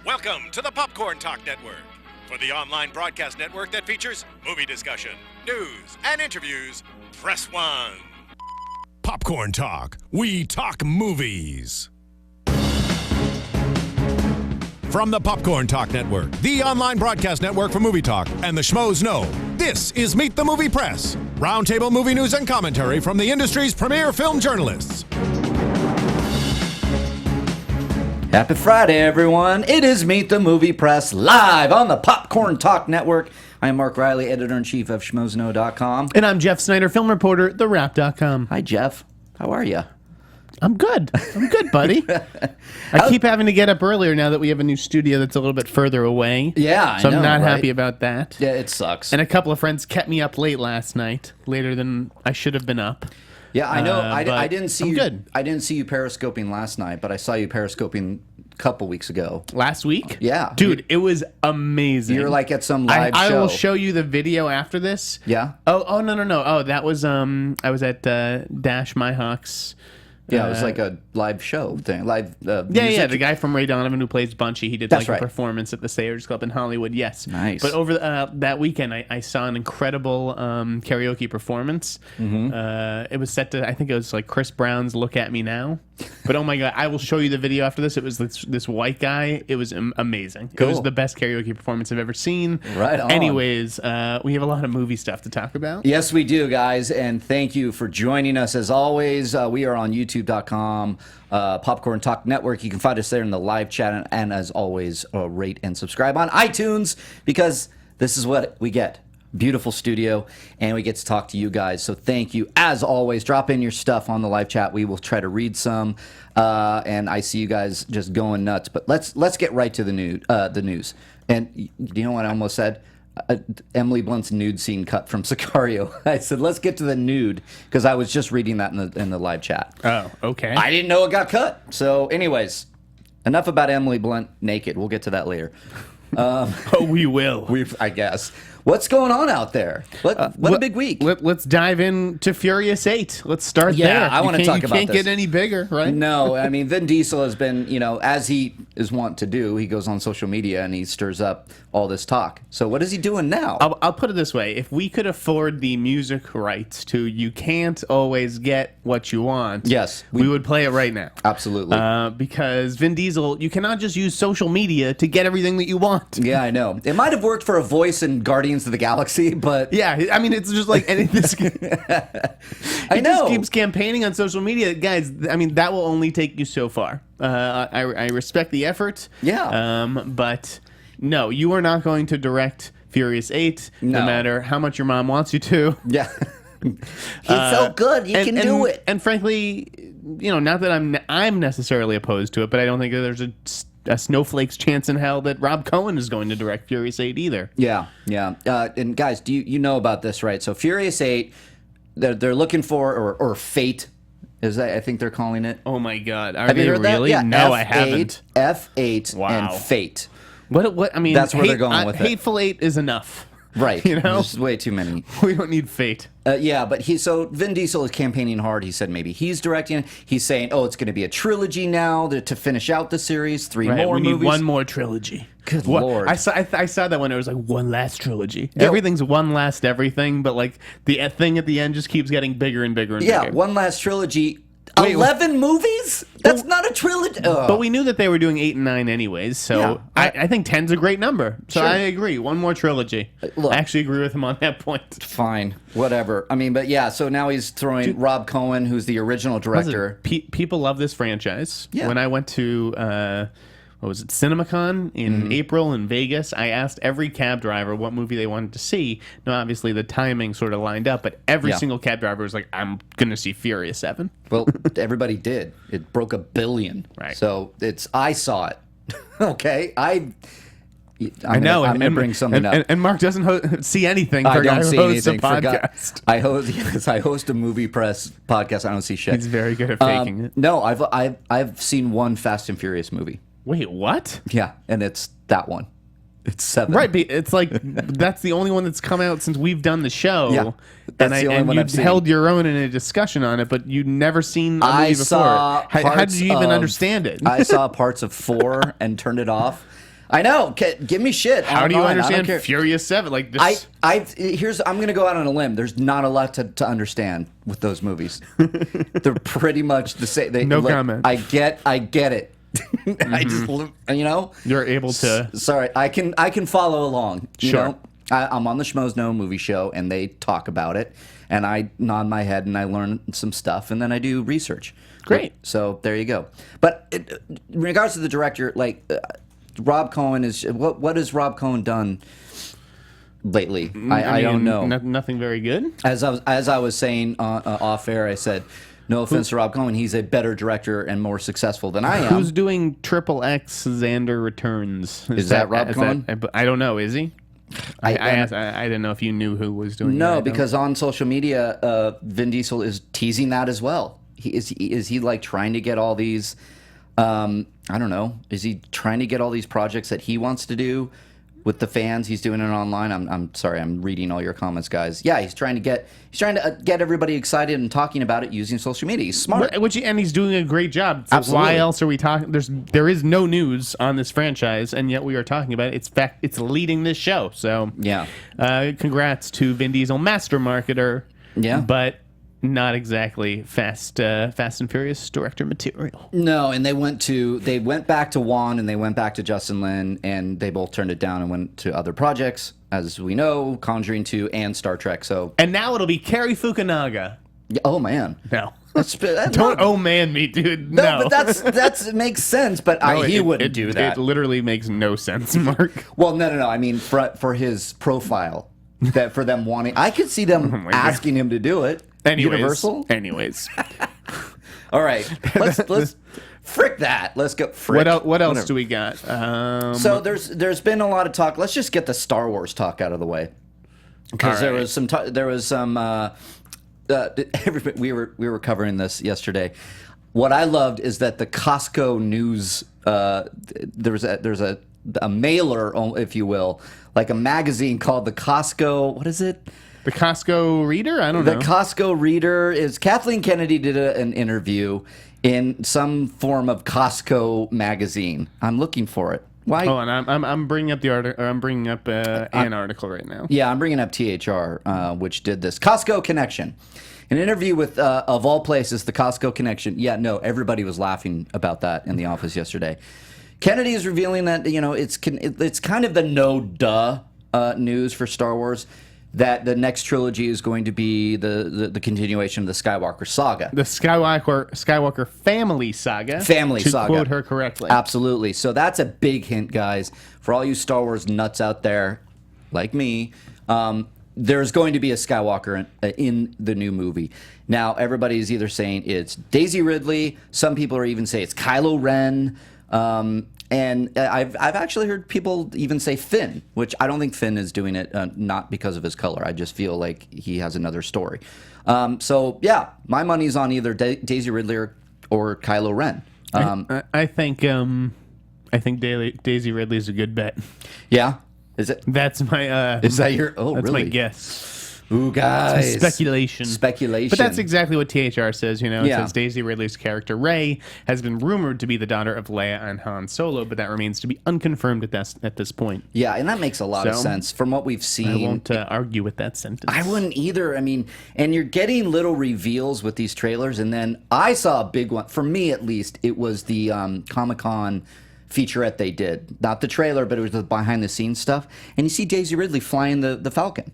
Welcome to the Popcorn Talk Network, for the online broadcast network that features movie discussion, news, and interviews. Press 1. Popcorn Talk. We talk movies. From the Popcorn Talk Network, the online broadcast network for movie talk, and the Schmoes Know, this is Meet the Movie Press, roundtable movie news and commentary from the industry's premier film journalists. Happy Friday, everyone. It is Meet the Movie Press live on the Popcorn Talk Network. I am Mark Reilly, editor-in-chief of schmoesknow.com. And I'm Jeff Sneider, film reporter, TheWrap.com. Hi, Jeff. How are you? I'm good, buddy. I keep having to get up earlier now that we have a new studio that's a little bit further away. Yeah, so I know, I'm not right? happy about that. Yeah, it sucks. And a couple of friends kept me up late last night, later than I should have been up. Yeah, I know. I didn't see you. Good. I didn't see you periscoping last night, but I saw you periscoping a couple weeks ago. Last week? Yeah. Dude, it was amazing. You're like at some live show. I will show you the video after this. Yeah? Oh, no. Oh, that was, I was at Dash Myhawks. Yeah, it was like a live show thing. Live music. Yeah, the guy from Ray Donovan who plays Bunchy, he did That's a right. performance at the Sayers Club in Hollywood, yes. Nice. But over that weekend, I saw an incredible karaoke performance. Mm-hmm. It was set to, I think it was like Chris Brown's Look at Me Now. But oh my God, I will show you the video after this. It was this white guy. It was amazing. Cool. It was the best karaoke performance I've ever seen. Right on. Anyways, we have a lot of movie stuff to talk about. Yes, we do, guys, and thank you for joining us. As always, we are on YouTube.com, Popcorn Talk Network. You can find us there in the live chat, and as always, rate and subscribe on iTunes, because this is what we get. Beautiful studio, and we get to talk to you guys. So thank you. As always, drop in your stuff on the live chat. We will try to read some, and I see you guys just going nuts. But let's get right to the news. And you know what I almost said? Emily Blunt's nude scene cut from Sicario. I said, let's get to the nude, because I was just reading that in the live chat. Oh, okay. I didn't know it got cut. So anyways, enough about Emily Blunt naked. We'll get to that later. Oh, we will. I guess. What's going on out there? What a big week. Let's dive into Furious 8. Let's start there. Yeah, I want to talk about this. You can't get any bigger, right? No, I mean, Vin Diesel has been, as he is wont to do, he goes on social media and he stirs up all this talk. So what is he doing now? I'll put it this way. If we could afford the music rights to You Can't Always Get What You Want, yes, we would play it right now. Absolutely. Because Vin Diesel, you cannot just use social media to get everything that you want. Yeah, I know. It might have worked for a voice in Guardians of the Galaxy, but... Yeah, I mean, it's just like... this, I know. Just keeps campaigning on social media. Guys, I mean, that will only take you so far. I respect the effort. Yeah. But no, you are not going to direct Furious 8, no matter how much your mom wants you to. Yeah. He's so good. You can do it. And frankly, not that I'm necessarily opposed to it, but I don't think that there's a snowflake's chance in hell that Rob Cohen is going to direct Furious 8 either. Yeah. And guys, do you know about this, right? So Furious 8, they're looking for, or Fate, is that, I think they're calling it. Oh my God. Have you heard really? That? Yeah. No, F8, I haven't. F8 Wow. and Fate. What I mean, that's where they're going with it. Hateful Eight is enough. Right. There's way too many. We don't need Fate. Yeah, but so Vin Diesel is campaigning hard. He said maybe he's directing it. He's saying, it's going to be a trilogy now to finish out the series. Three more movies. We need one more trilogy. Good Lord. I saw that when it was like one last trilogy. Yeah. Everything's one last everything, but like the thing at the end just keeps getting bigger and bigger and bigger. Yeah, one last trilogy. 11 movies? That's not a trilogy. But we knew that they were doing 8 and 9 anyways, so yeah, I think 10's a great number. So sure. I agree. One more trilogy. Look, I actually agree with him on that point. Fine. Whatever. I mean, but yeah, so now he's throwing Rob Cohen, who's the original director. People love this franchise. Yeah. When I went to... what was it, CinemaCon in April in Vegas, I asked every cab driver what movie they wanted to see. Now, obviously, the timing sort of lined up, but every single cab driver was like, I'm going to see Furious 7. Well, everybody did. It broke $1 billion. Right. So I saw it. Okay? I know. I'm going to bring something up. And Mark doesn't see anything. I don't see anything. A podcast. I host a movie press podcast. I don't see shit. He's very good at faking it. No, I've seen one Fast and Furious movie. Wait, what? Yeah, and it's that one. It's 7. Right, but it's like that's the only one that's come out since we've done the show. Yeah, that's the only one I've seen. You held your own in a discussion on it, but you'd never seen a movie before. How did you even understand it? I saw parts of 4 and turned it off. I know. Give me shit. How do you online. I don't understand care. Furious 7? Like this. I'm going to go out on a limb. There's not a lot to understand with those movies. They're pretty much the same. No comment. I get it. I just, You're able to. Sorry, I can follow along. You Sure. know? I'm on the Schmoes Know movie show, and they talk about it, and I nod my head, and I learn some stuff, and then I do research. Great. So there you go. But in regards to the director, like Rob Cohen is what has Rob Cohen done lately? I don't know. Nothing very good. As I was saying off air, I said, no offense to Rob Cohen, he's a better director and more successful than I am. Who's doing Triple X Xander Returns? Is that Rob Cohen? I don't know. Is he? I didn't know if you knew who was doing it. No, because on social media, Vin Diesel is teasing that as well. Is he like trying to get all these? I don't know. Is he trying to get all these projects that he wants to do with the fans? He's doing it online. I'm sorry. I'm reading all your comments, guys. Yeah, he's trying to get everybody excited and talking about it using social media. He's smart. And he's doing a great job. So Absolutely. why else are we talking? There is no news on this franchise, and yet we are talking about it. It's leading this show. So Yeah. Congrats to Vin Diesel, master marketer. Yeah. But not exactly Fast and Furious director material. No, and they went back to Juan and they went back to Justin Lin, and they both turned it down and went to other projects, as we know, Conjuring 2 and Star Trek. So And now it'll be Cary Fukunaga. oh man, No. don't Oh man, me, dude. No, but that's makes sense. But he wouldn't do that. It literally makes no sense, Mark. Well, no. I mean, for his profile, that for them wanting, I could see them asking him to do it. Universal. Anyways. All right, let's frick that. Let's go. Frick. What else Whatever. do we got? So there's been a lot of talk. Let's just get the Star Wars talk out of the way, because there was some we were covering this yesterday. What I loved is that the Costco news there's a mailer, if you will, like a magazine called the Costco. What is it? The Costco Reader? I don't know. The Costco Reader is Kathleen Kennedy did an interview in some form of Costco magazine. I'm looking for it. Why? Oh, and I'm bringing up the article. I'm bringing up an article right now. Yeah, I'm bringing up THR, which did this Costco Connection, an interview with of all places the Costco Connection. Yeah, no, everybody was laughing about that in the office yesterday. Kennedy is revealing that it's kind of the no news for Star Wars, that the next trilogy is going to be the continuation of the Skywalker saga. The Skywalker family saga. To quote her correctly. Absolutely. So that's a big hint, guys. For all you Star Wars nuts out there, like me, there's going to be a Skywalker in the new movie. Now, everybody is either saying it's Daisy Ridley. Some people are even saying it's Kylo Ren. And I've actually heard people even say Finn, which I don't think Finn is doing it not because of his color. I just feel like he has another story. So yeah, my money's on either Daisy Ridley or Kylo Ren. I think Daisy Ridley is a good bet. Yeah, is it? That's my. Is that your? Oh, that's really? my guess. Ooh, guys. Speculation. Speculation. But that's exactly what THR says, It Yeah. says Daisy Ridley's character, Rey, has been rumored to be the daughter of Leia and Han Solo, but that remains to be unconfirmed at this point. Yeah, and that makes a lot of So, sense from what we've seen. I won't argue with that sentence. I wouldn't either. I mean, and you're getting little reveals with these trailers, and then I saw a big one. For me, at least, it was the Comic-Con featurette they did. Not the trailer, but it was the behind-the-scenes stuff. And you see Daisy Ridley flying the Falcon.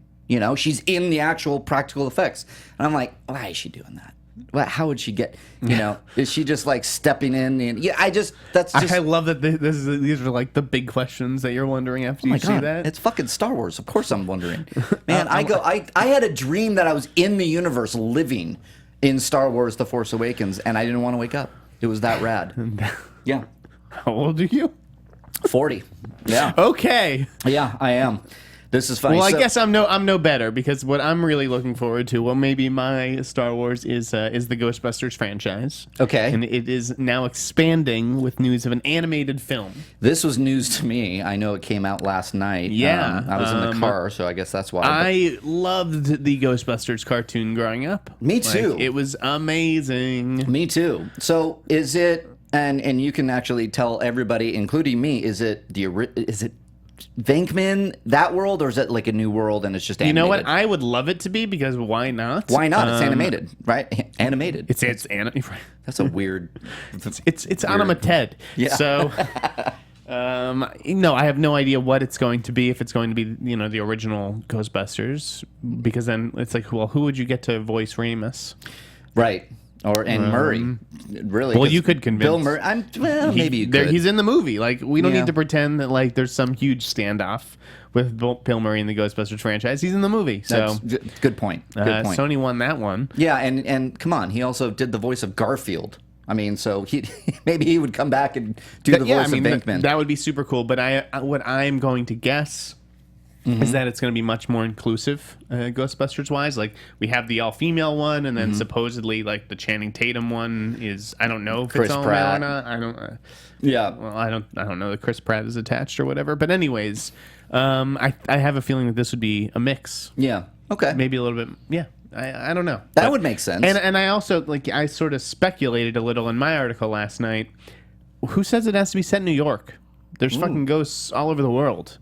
She's in the actual practical effects. And I'm like, why is she doing that? How would she get, is she just like stepping in? And I love that these are like the big questions that you're wondering after you see that. It's fucking Star Wars. Of course I'm wondering. Man, I had a dream that I was in the universe living in Star Wars The Force Awakens, and I didn't want to wake up. It was that rad. Yeah. How old are you? 40. Yeah. Okay. Yeah, I am. This is funny. Well, I guess I'm no better, because what I'm really looking forward to, well, maybe my Star Wars is the Ghostbusters franchise. Okay. And it is now expanding with news of an animated film. This was news to me. I know it came out last night. Yeah. I was in the car, so I guess that's why. I loved the Ghostbusters cartoon growing up. Me too. It was amazing. Me too. So is it And you can actually tell everybody, including me, is it Venkman, that world, or is it like a new world and it's just animated? You know what? I would love it to be, because why not? Why not? It's animated, right? Animated. It's That's a weird. It's animated. Yeah. So, no, I have no idea what it's going to be. If it's going to be, the original Ghostbusters, because then it's like, well, who would you get to voice Remus? Right. And Murray, really. Well, you could convince Bill Murray. Maybe you could. He's in the movie. Like, we don't need to pretend that like there's some huge standoff with Bill Murray in the Ghostbusters franchise. He's in the movie. So good point. Good point. Sony won that one. Yeah, and come on, he also did the voice of Garfield. I mean, so maybe he would come back and do the voice of Venkman. That would be super cool. But what I'm going to guess. Is that it's going to be much more inclusive, Ghostbusters wise? Like, we have the all female one, and then supposedly like the Channing Tatum one is, I don't know if Chris it's all Pratt. male or not. I don't. Yeah. Well, I don't know that Chris Pratt is attached or whatever. But anyways, I have a feeling that this would be a mix. Yeah. Okay. Maybe a little bit. Yeah. I don't know. That would make sense. And I also I sort of speculated a little in my article last night. Who says it has to be set in New York? There's fucking ghosts all over the world.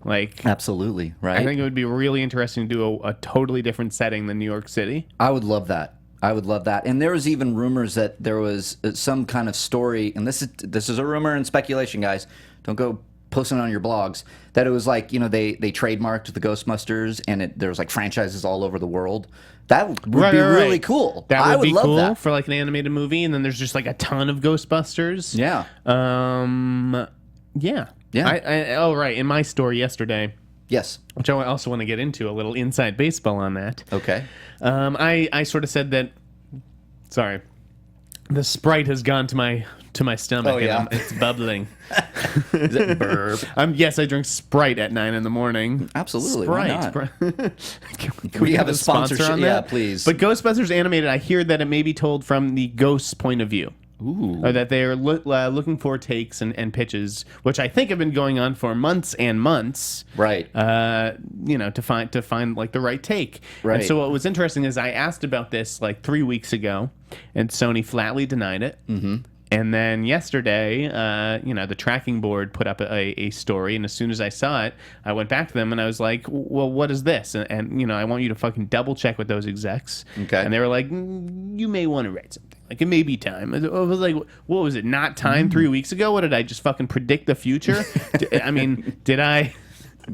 Like, absolutely, right? I think it would be really interesting to do a totally different setting than New York City. I would love that. And there was even rumors that there was some kind of story, and this is a rumor and speculation, guys. Don't go posting on your blogs. That it was like, they trademarked the Ghostbusters, and there was like franchises all over the world. That would be really cool. That would be love cool that. for like an animated movie, and then there's just like a ton of Ghostbusters. Yeah. Yeah. Yeah. Oh, right. In my story yesterday, yes, which I also want to get into, a little inside baseball on that. Okay. I sort of said that. Sorry, the Sprite has gone to my stomach. Oh, yeah. And it's bubbling. Is it burp? Yes, I drink Sprite at 9 a.m. Absolutely. Sprite. Why not? Can we have a sponsor on that? Yeah, please. But Ghostbusters Animated, I hear that it may be told from the ghost's point of view. Ooh. Or that they are looking for takes and pitches, which I think have been going on for months and months. Right. To find like the right take. Right. And so what was interesting is I asked about this like 3 weeks ago, and Sony flatly denied it. Mm-hmm. And then yesterday, the tracking board put up a story, and as soon as I saw it, I went back to them and I was like, well, what is this? And I want you to fucking double check with those execs. Okay. And they were like, you may want to write something. Like, it may be time. I was like, what was it, not time 3 weeks ago? What, did I just fucking predict the future? Did I...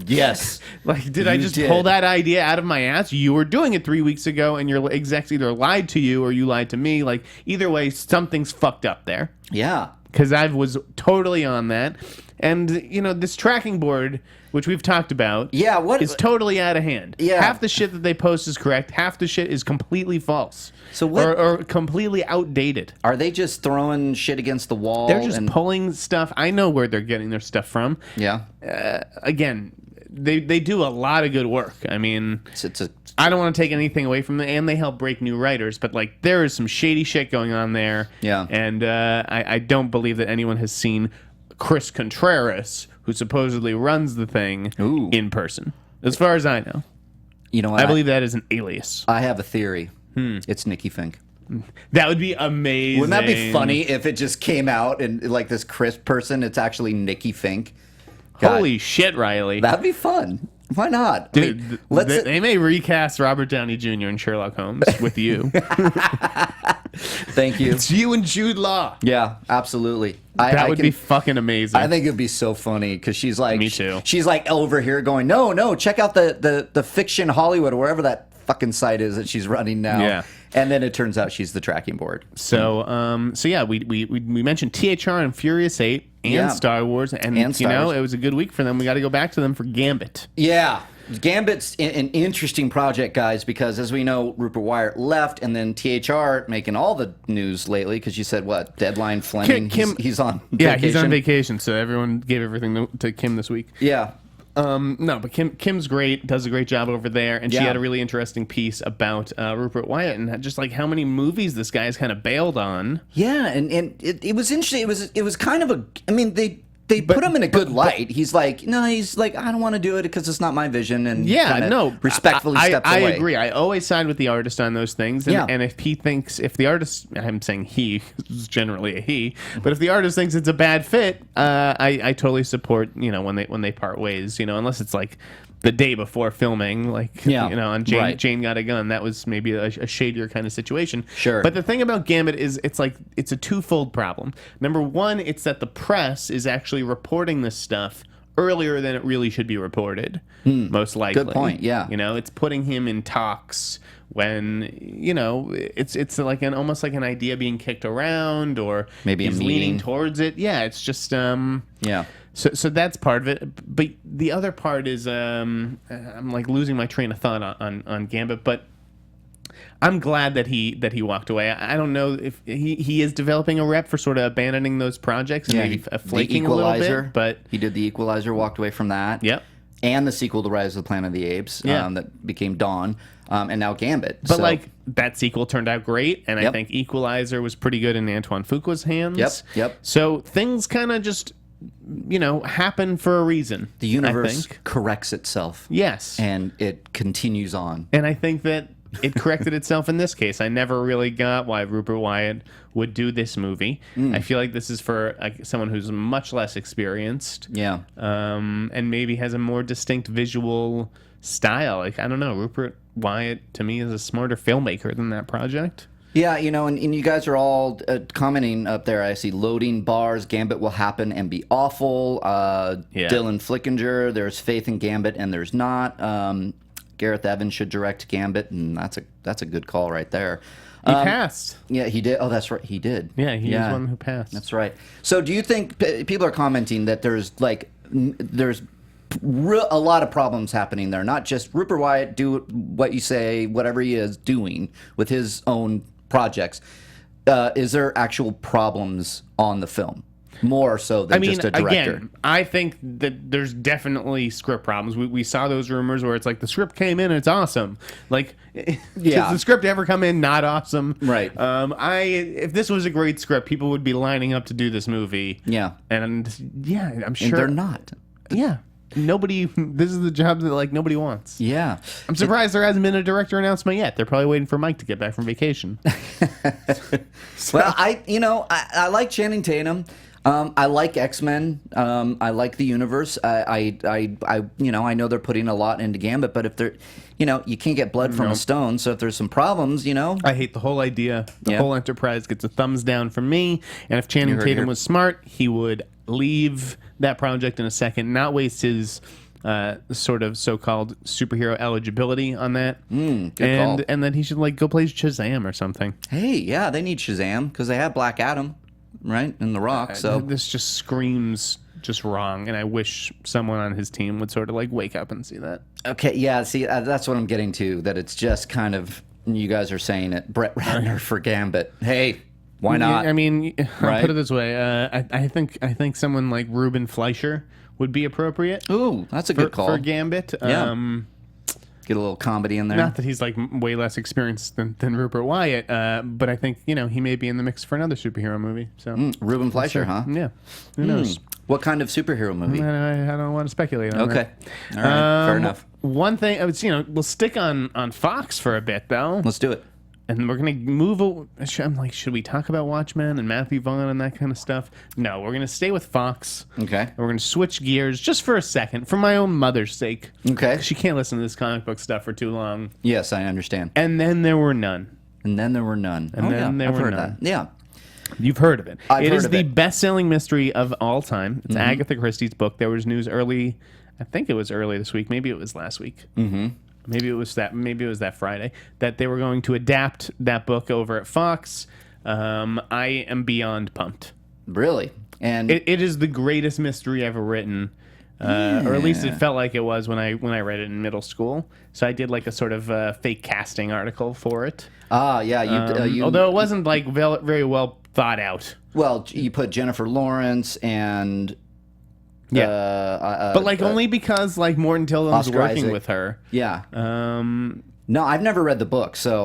Yes. Like, did I just pull that idea out of my ass? You were doing it 3 weeks ago, and your execs either lied to you or you lied to me. Like, either way, something's fucked up there. Yeah. Because I was totally on that. And, this tracking board, which we've talked about, is totally out of hand. Yeah. Half the shit that they post is correct. Half the shit is completely false. So what? Or completely outdated. Are they just throwing shit against the wall? They're just pulling stuff. I know where they're getting their stuff from. Yeah. Again, they do a lot of good work. I mean, I don't want to take anything away from them, and they help break new writers, but like there is some shady shit going on there. Yeah. And I don't believe that anyone has seen Chris Contreras, who supposedly runs the thing, in person. As far as I know. You know what? I believe that is an alias. I have a theory. It's Nikki Fink. That would be amazing. Wouldn't that be funny if it just came out and like this Chris person, it's actually Nikki Fink? God, holy shit, Riley. That'd be fun. Why not? Dude, they may recast Robert Downey Jr. in Sherlock Holmes with you. Thank you. It's you and Jude Law. Yeah, absolutely. That would be fucking amazing. I think it'd be so funny because she's like, me too. She's like over here going, no, check out the Fiction Hollywood or wherever that fucking site is that she's running now. Yeah. And then it turns out she's the tracking board. So, we mentioned THR and Furious 8 and Star Wars, and it was a good week for them. We got to go back to them for Gambit. Yeah. Gambit's an interesting project, guys, because as we know, Rupert Wyatt left, and then THR making all the news lately because you said, what, Deadline Fleming? He's on vacation. Yeah, he's on vacation, so everyone gave everything to Kim this week. Yeah. No, but Kim's great, does a great job over there, and she had a really interesting piece about Rupert Wyatt and just like how many movies this guy's kind of bailed on. Yeah, and it was interesting. It was kind of they put him in a good light. He's like, I don't want to do it because it's not my vision, and respectfully steps away. I agree. I always side with the artist on those things, and if the artist, I'm saying he is generally a he, but if the artist thinks it's a bad fit, I totally support when they part ways, unless it's like the day before filming, on Jane Got a Gun. That was maybe a shadier kind of situation. Sure. But the thing about Gambit is it's a twofold problem. Number one, it's that the press is actually reporting this stuff earlier than it really should be reported, most likely. Good point, yeah. It's putting him in talks when, it's like almost like an idea being kicked around, or maybe he's leaning towards it. Yeah, it's just... So that's part of it, but the other part is I'm like losing my train of thought on Gambit, but I'm glad that he walked away. I don't know if he is developing a rep for sort of abandoning those projects and maybe flaking a little bit, but he did The Equalizer, walked away from that. Yep. And the sequel to Rise of the Planet of the Apes that became Dawn, and now Gambit. But that sequel turned out great, and I think Equalizer was pretty good in Antoine Fuqua's hands. Yep. So things kind of just happen for a reason. The universe corrects itself. Yes. And it continues on. And I think that it corrected itself in this case. I never really got why Rupert Wyatt would do this movie. I feel like this is for someone who's much less experienced. Yeah. And maybe has a more distinct visual style. I don't know. Rupert Wyatt, to me, is a smarter filmmaker than that project. Yeah, and you guys are all commenting up there. I see loading bars. Gambit will happen and be awful. Dylan Flickinger, there's faith in Gambit and there's not. Gareth Evans should direct Gambit, and that's a good call right there. He passed. Yeah, he did. Oh, that's right. He did. Yeah, he was one who passed. That's right. So do you think people are commenting that there's a lot of problems happening there? Not just Rupert Wyatt do what you say, whatever he is doing with his own projects. Is there actual problems on the film? More so than just a director. Again, I think that there's definitely script problems. We saw those rumors where it's like the script came in and it's awesome. Does the script ever come in not awesome? Right. If this was a great script, people would be lining up to do this movie. Yeah. And I'm sure and they're not. Yeah. This is the job that nobody wants. Yeah. I'm surprised there hasn't been a director announcement yet. They're probably waiting for Mike to get back from vacation. Well, I like Channing Tatum. I like X-Men. I like the universe. I know they're putting a lot into Gambit, but if they're, you can't get blood from a stone. So if there's some problems, I hate the whole idea. The whole enterprise gets a thumbs down from me. And if Channing Tatum was smart, he would leave that project in a second, not waste his sort of so-called superhero eligibility on that. Good call. And then he should go play Shazam or something. Hey, yeah, they need Shazam because they have Black Adam. Right, in The Rock. So this just screams just wrong, and I wish someone on his team would sort of wake up and see that. Okay, yeah, see, that's what I'm getting to. That it's just kind of, you guys are saying it, Brett Ratner for Gambit. Hey, why not? I mean, I'll put it this way. I think someone like Ruben Fleischer would be appropriate. Ooh, that's a good call for Gambit. Yeah. Get a little comedy in there. Not that he's way less experienced than Rupert Wyatt, but I think he may be in the mix for another superhero movie. So Ruben Fleischer, huh? Yeah, who knows? What kind of superhero movie? I don't want to speculate on that. Okay, all right, fair enough. One thing, we'll stick on Fox for a bit though. Let's do it. And we're going to move... I'm like, should we talk about Watchmen and Matthew Vaughn and that kind of stuff? No, we're going to stay with Fox. Okay. And we're going to switch gears just for a second, for my own mother's sake. Okay. She can't listen to this comic book stuff for too long. Yes, I understand. And then there were none. And then there were none. And then there were none. That. Yeah. You've heard of it. It is the best-selling mystery of all time. It's Agatha Christie's book. There was news early... I think it was early this week. Maybe it was last week. Mm-hmm. Maybe it was that Friday that they were going to adapt that book over at Fox. I am beyond pumped. Really? And it is the greatest mystery ever written. Or at least it felt like it was when I read it in middle school. So I did a sort of fake casting article for it. Ah, yeah. You although it wasn't very well thought out. Well, you put Jennifer Lawrence and... Yeah, but only because Morton Tilden was working with her. Yeah. No, I've never read the book, so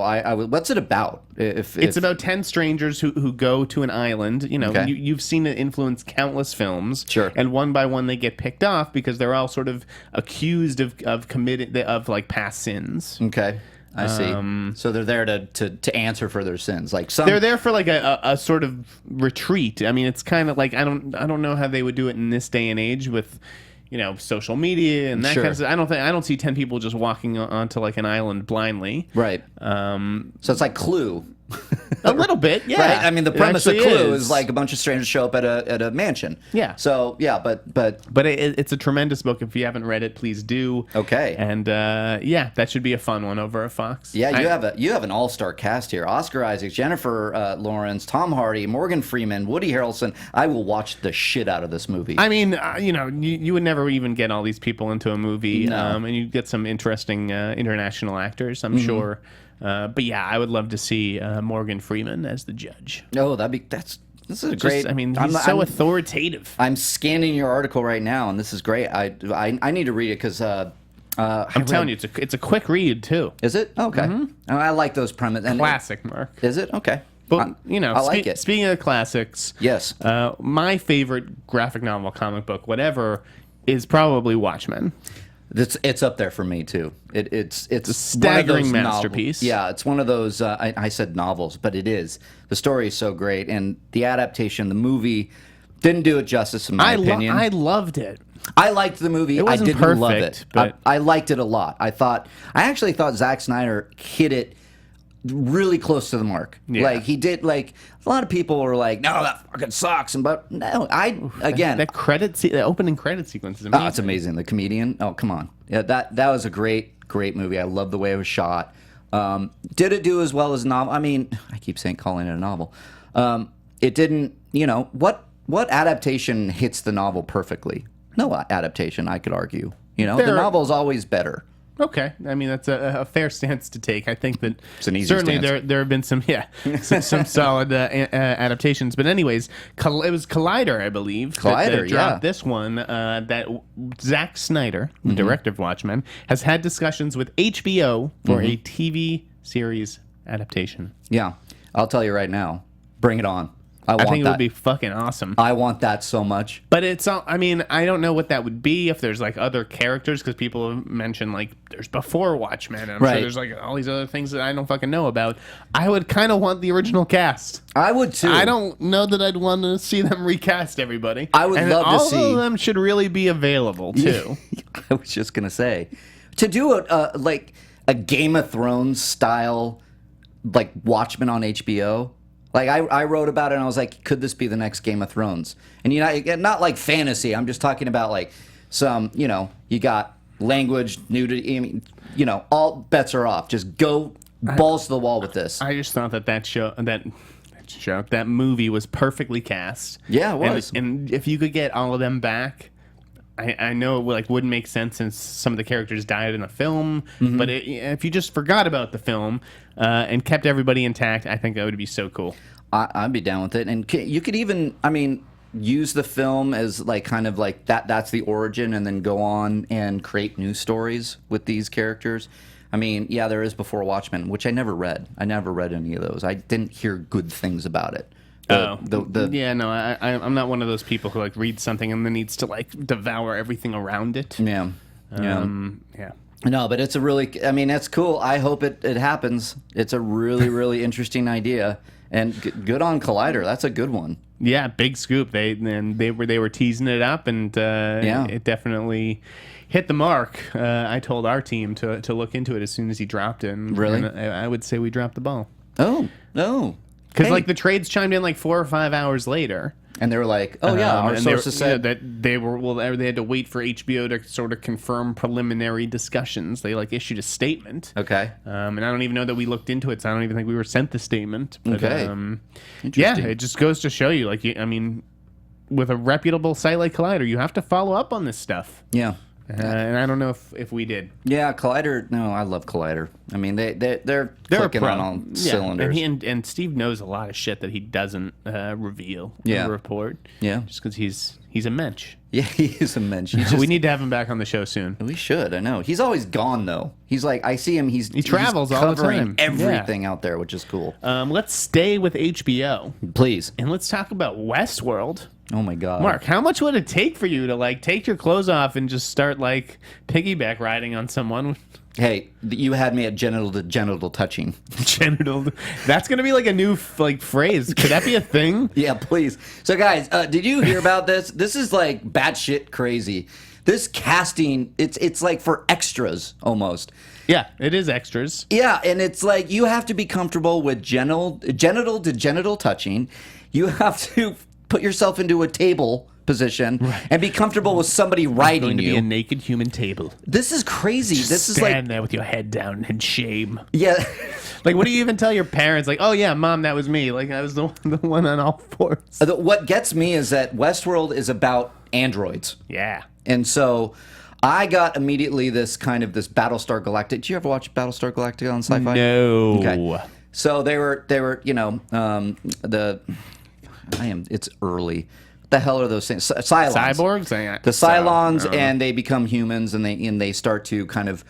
what's it about? It's about 10 strangers who go to an island. You know, Okay. you've seen it influence countless films. Sure. And one by one they get picked off because they're all sort of accused of committing like past sins. Okay, I see. So they're there to answer for their sins. Like They're there for like a sort of retreat. I mean, it's kind of like I don't know how they would do it in this day and age with, you know, social media and that Sure. kind of stuff. I don't see 10 people just walking onto like an island blindly. Right. So it's like Clue. A little bit, yeah. Right? I mean, the It premise of actually Clue is like a bunch of strangers show up at a mansion. Yeah. So yeah, but it's a tremendous book. If you haven't read it, please do. Okay. And yeah, that should be a fun one over at Fox. yeah, you have an all-star cast here: Oscar Isaac, Jennifer Lawrence, Tom Hardy, Morgan Freeman, Woody Harrelson. I will watch the shit out of this movie. I mean, you know, you would never even get all these people into a movie, No. and you get some interesting international actors, I'm sure. But yeah, I would love to see Morgan Freeman as the judge. Oh, this is a great. I mean, he's so authoritative. I'm scanning your article right now, and this is great. I need to read it because I'm telling you, it's a quick read too. Is it okay? I like those premises. Classic, Mark. Is it okay? But you know, I like it. Speaking of classics, Yes. my favorite graphic novel, comic book, whatever, is probably Watchmen. It's up there for me too. It's a staggering one of those masterpiece. Yeah, it's one of those. I said novels, but it is. The story is so great, and the adaptation, the movie, didn't do it justice in my opinion. I loved it. I liked the movie. It wasn't I didn't love perfect, it, but I liked it a lot. I actually thought Zack Snyder hit it really close to the mark. Yeah. Like he did. Like a lot of people were like, "No, that fucking sucks." But no, the opening credit sequence is amazing. Oh, it's amazing. The comedian. Oh, come on. Yeah, that was a great movie. I love the way it was shot. Did it do as well as a novel? I mean, I keep calling it a novel. It didn't. You know what adaptation hits the novel perfectly? No adaptation, I could argue. You know, the novel is always better. Okay, I mean that's a fair stance to take. I think that It's an easy certainly stance. there have been some some solid adaptations. But anyways, it was Collider, I believe, that dropped this one. That Zack Snyder, the director of Watchmen, has had discussions with HBO for a TV series adaptation. Yeah, I'll tell you right now. Bring it on. I think it would be fucking awesome. I want that so much. But it's all, I mean, I don't know what that would be if there's like other characters, because people have mentioned like there's before Watchmen, and I'm sure there's like all these other things that I don't fucking know about. I would kind of want the original cast. I would too. I don't know that I'd want to see them recast everybody. I would love to see. All of them should really be available too. I was just gonna say, to do like a Game of Thrones style, like Watchmen on HBO. Like I wrote about it and I was like, could this be the next Game of Thrones? And you know, not like fantasy. I'm just talking about like some, you know, you got language, nudity. I mean, you know, all bets are off. Just go balls to the wall with this. I just thought that movie was perfectly cast. Yeah, it was. And if you could get all of them back, I know it like wouldn't make sense since some of the characters died in the film, but if you just forgot about the film and kept everybody intact, I think that would be so cool. I'd be down with it. And you could even, I mean, use the film as like kind of like that's the origin, and then go on and create new stories with these characters. I mean, yeah, there is Before Watchmen, which I never read. I never read any of those. I didn't hear good things about it. Yeah, no, I'm not one of those people who like read something and then needs to like devour everything around it. Yeah. Yeah. No, but it's a really, I mean, that's cool. I hope it happens. It's a really, really interesting idea. And good on Collider. That's a good one. Yeah, big scoop. They were teasing it up, and it definitely hit the mark. I told our team to look into it as soon as he dropped it. Really? And I would say we dropped the ball. Oh, no. Because like the trades chimed in like 4 or 5 hours later. And they were like, "Oh yeah, our sources said that they had to wait for HBO to sort of confirm preliminary discussions. They like issued a statement. Okay. And I don't even know that we looked into it, so I don't even think we were sent the statement. But, okay. Yeah, it just goes to show you, like, I mean, with a reputable site like Collider, you have to follow up on this stuff. Yeah. And I don't know if we did. Yeah, Collider. No, I love Collider. I mean, they're clicking on all cylinders. And Steve knows a lot of shit that he doesn't reveal Yeah. or report. Yeah. Just because he's a mensch. Yeah, he is a mensch. We need to have him back on the show soon. We should. I know. He's always gone though. He's like, I see him. He travels all the covering time. everything out there, which is cool. Let's stay with HBO Please. and let's talk about Westworld. Oh my God, Mark, how much would it take for you to like take your clothes off and just start like piggyback riding on someone? Hey, you had me at genital to genital touching. Genital. That's gonna be like a new like phrase. Could that be a thing? Yeah, please. So, guys, did you hear about this? This is like batshit crazy. This casting, it's like for extras almost. Yeah, it is extras. Yeah, and it's like you have to be comfortable with genital to genital touching. You have to put yourself into a table position and be comfortable with somebody riding Going to you. be a naked human table. This is crazy. This is like, Stand there with your head down in shame. yeah. Like, what do you even tell your parents? Like, oh yeah, Mom, that was me. Like, I was the one on all fours. What gets me is that Westworld is about androids. Yeah. And so I got immediately this Battlestar Galactica. Did you ever watch Battlestar Galactica on Sci-Fi? No. Okay. So they were it's early. What the hell are those things? Cylons. Cyborgs? The Cylons, and they become humans, and they start to kind of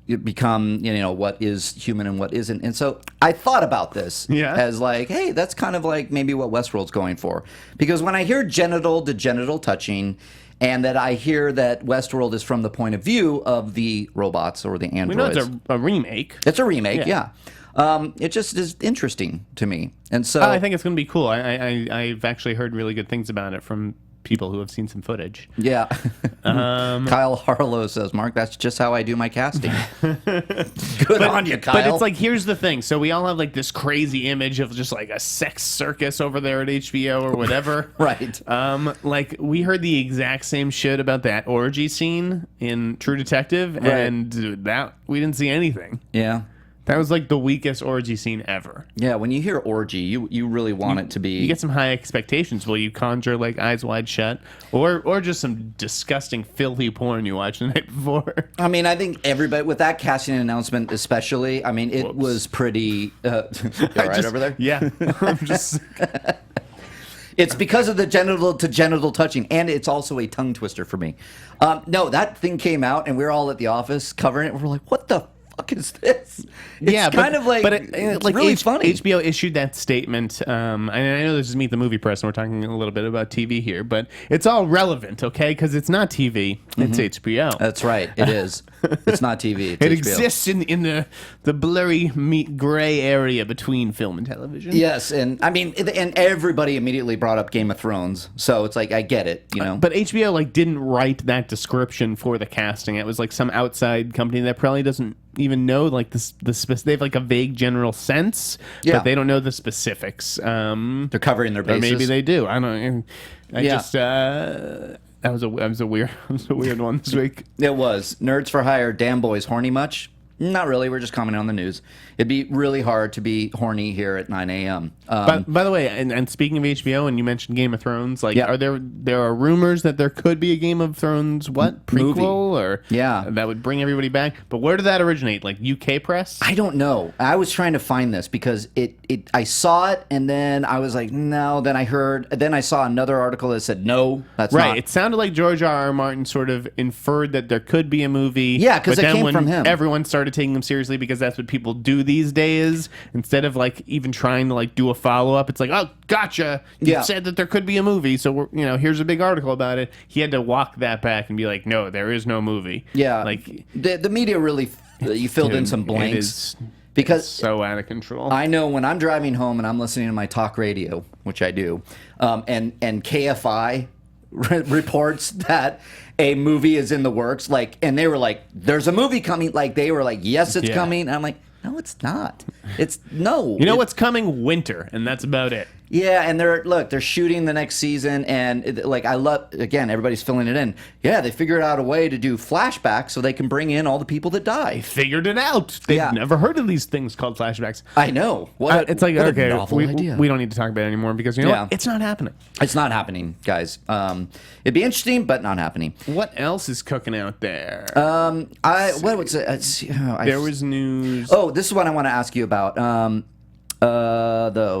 become what is human and what isn't. And so I thought about this as like, hey, that's kind of like maybe what Westworld's going for, because when I hear genital to genital touching, and that I hear that Westworld is from the point of view of the robots or the androids. We know it's a remake. It's a remake, yeah. It just is interesting to me, and so I think it's going to be cool. I've actually heard really good things about it from people who have seen some footage. Yeah. Kyle Harlow says, Mark, that's just how I do my casting. Good on you, Kyle. But it's like, here's the thing. So we all have like this crazy image of just like a sex circus over there at HBO or whatever. Right. Like we heard the exact same shit about that orgy scene in True Detective, and that we didn't see anything. Yeah. That was like the weakest orgy scene ever. Yeah, when you hear orgy, you really want it to be... You get some high expectations. Will you conjure like Eyes Wide Shut? Or just some disgusting, filthy porn you watched the night before? I mean, I think everybody, with that casting announcement especially, I mean, it was pretty... over there? Yeah. I'm just... It's because of the genital to genital touching, and it's also a tongue twister for me. No, that thing came out, and we were all at the office covering it. We're like, what the fuck is this? It's kind of like, but it's like really funny. HBO issued that statement, and I know this is Meet the Movie Press, and we're talking a little bit about TV here, but it's all relevant, okay? Because it's not TV, it's HBO. That's right, it is. It's not TV. It's it HBO. exists in the blurry gray area between film and television. Yes, and I mean, and everybody immediately brought up Game of Thrones, so it's like I get it, But HBO like didn't write that description for the casting. It was like some outside company that probably doesn't even know like they have like a vague general sense, but they don't know the specifics. They're covering their bases. Or maybe they do. I don't know. That was a weird one this week. It was. Nerds for Hire, damn boys, horny much? Not really. We're just commenting on the news. It'd be really hard to be horny here at 9 a.m. By the way, and speaking of HBO, and you mentioned Game of Thrones, like, are there are rumors that there could be a Game of Thrones prequel movie. or that would bring everybody back? But where did that originate? Like UK press? I don't know. I was trying to find this because I saw it and then I was like, no. Then I saw another article that said no. That's right. Not. It sounded like George R. R. Martin sort of inferred that there could be a movie. Yeah, because it came from him. Everyone started taking him seriously because that's what people do these days. Instead of like even trying to like do a follow up, it's like, oh, gotcha. You said that there could be a movie, so here's a big article about it. He had to walk that back and be like, no, there is no movie. Yeah, like the media really you filled in some blanks. Because it's so out of control. I know when I'm driving home and I'm listening to my talk radio, which I do, and KFI reports that a movie is in the works, and they were like, "There's a movie coming." Like they were like, "Yes, it's coming." And I'm like, "No, it's not. It's no." What's coming? Winter, and that's about it. Yeah, and they're shooting the next season, and everybody's filling it in. Yeah, they figured out a way to do flashbacks so they can bring in all the people that die. Figured it out. They've never heard of these things called flashbacks. I know. It's like, what okay, a novel idea. We don't need to talk about it anymore because you know what? It's not happening. It's not happening, guys. It'd be interesting, but not happening. What else is cooking out there? What was it? There was news. Oh, this is what I want to ask you about.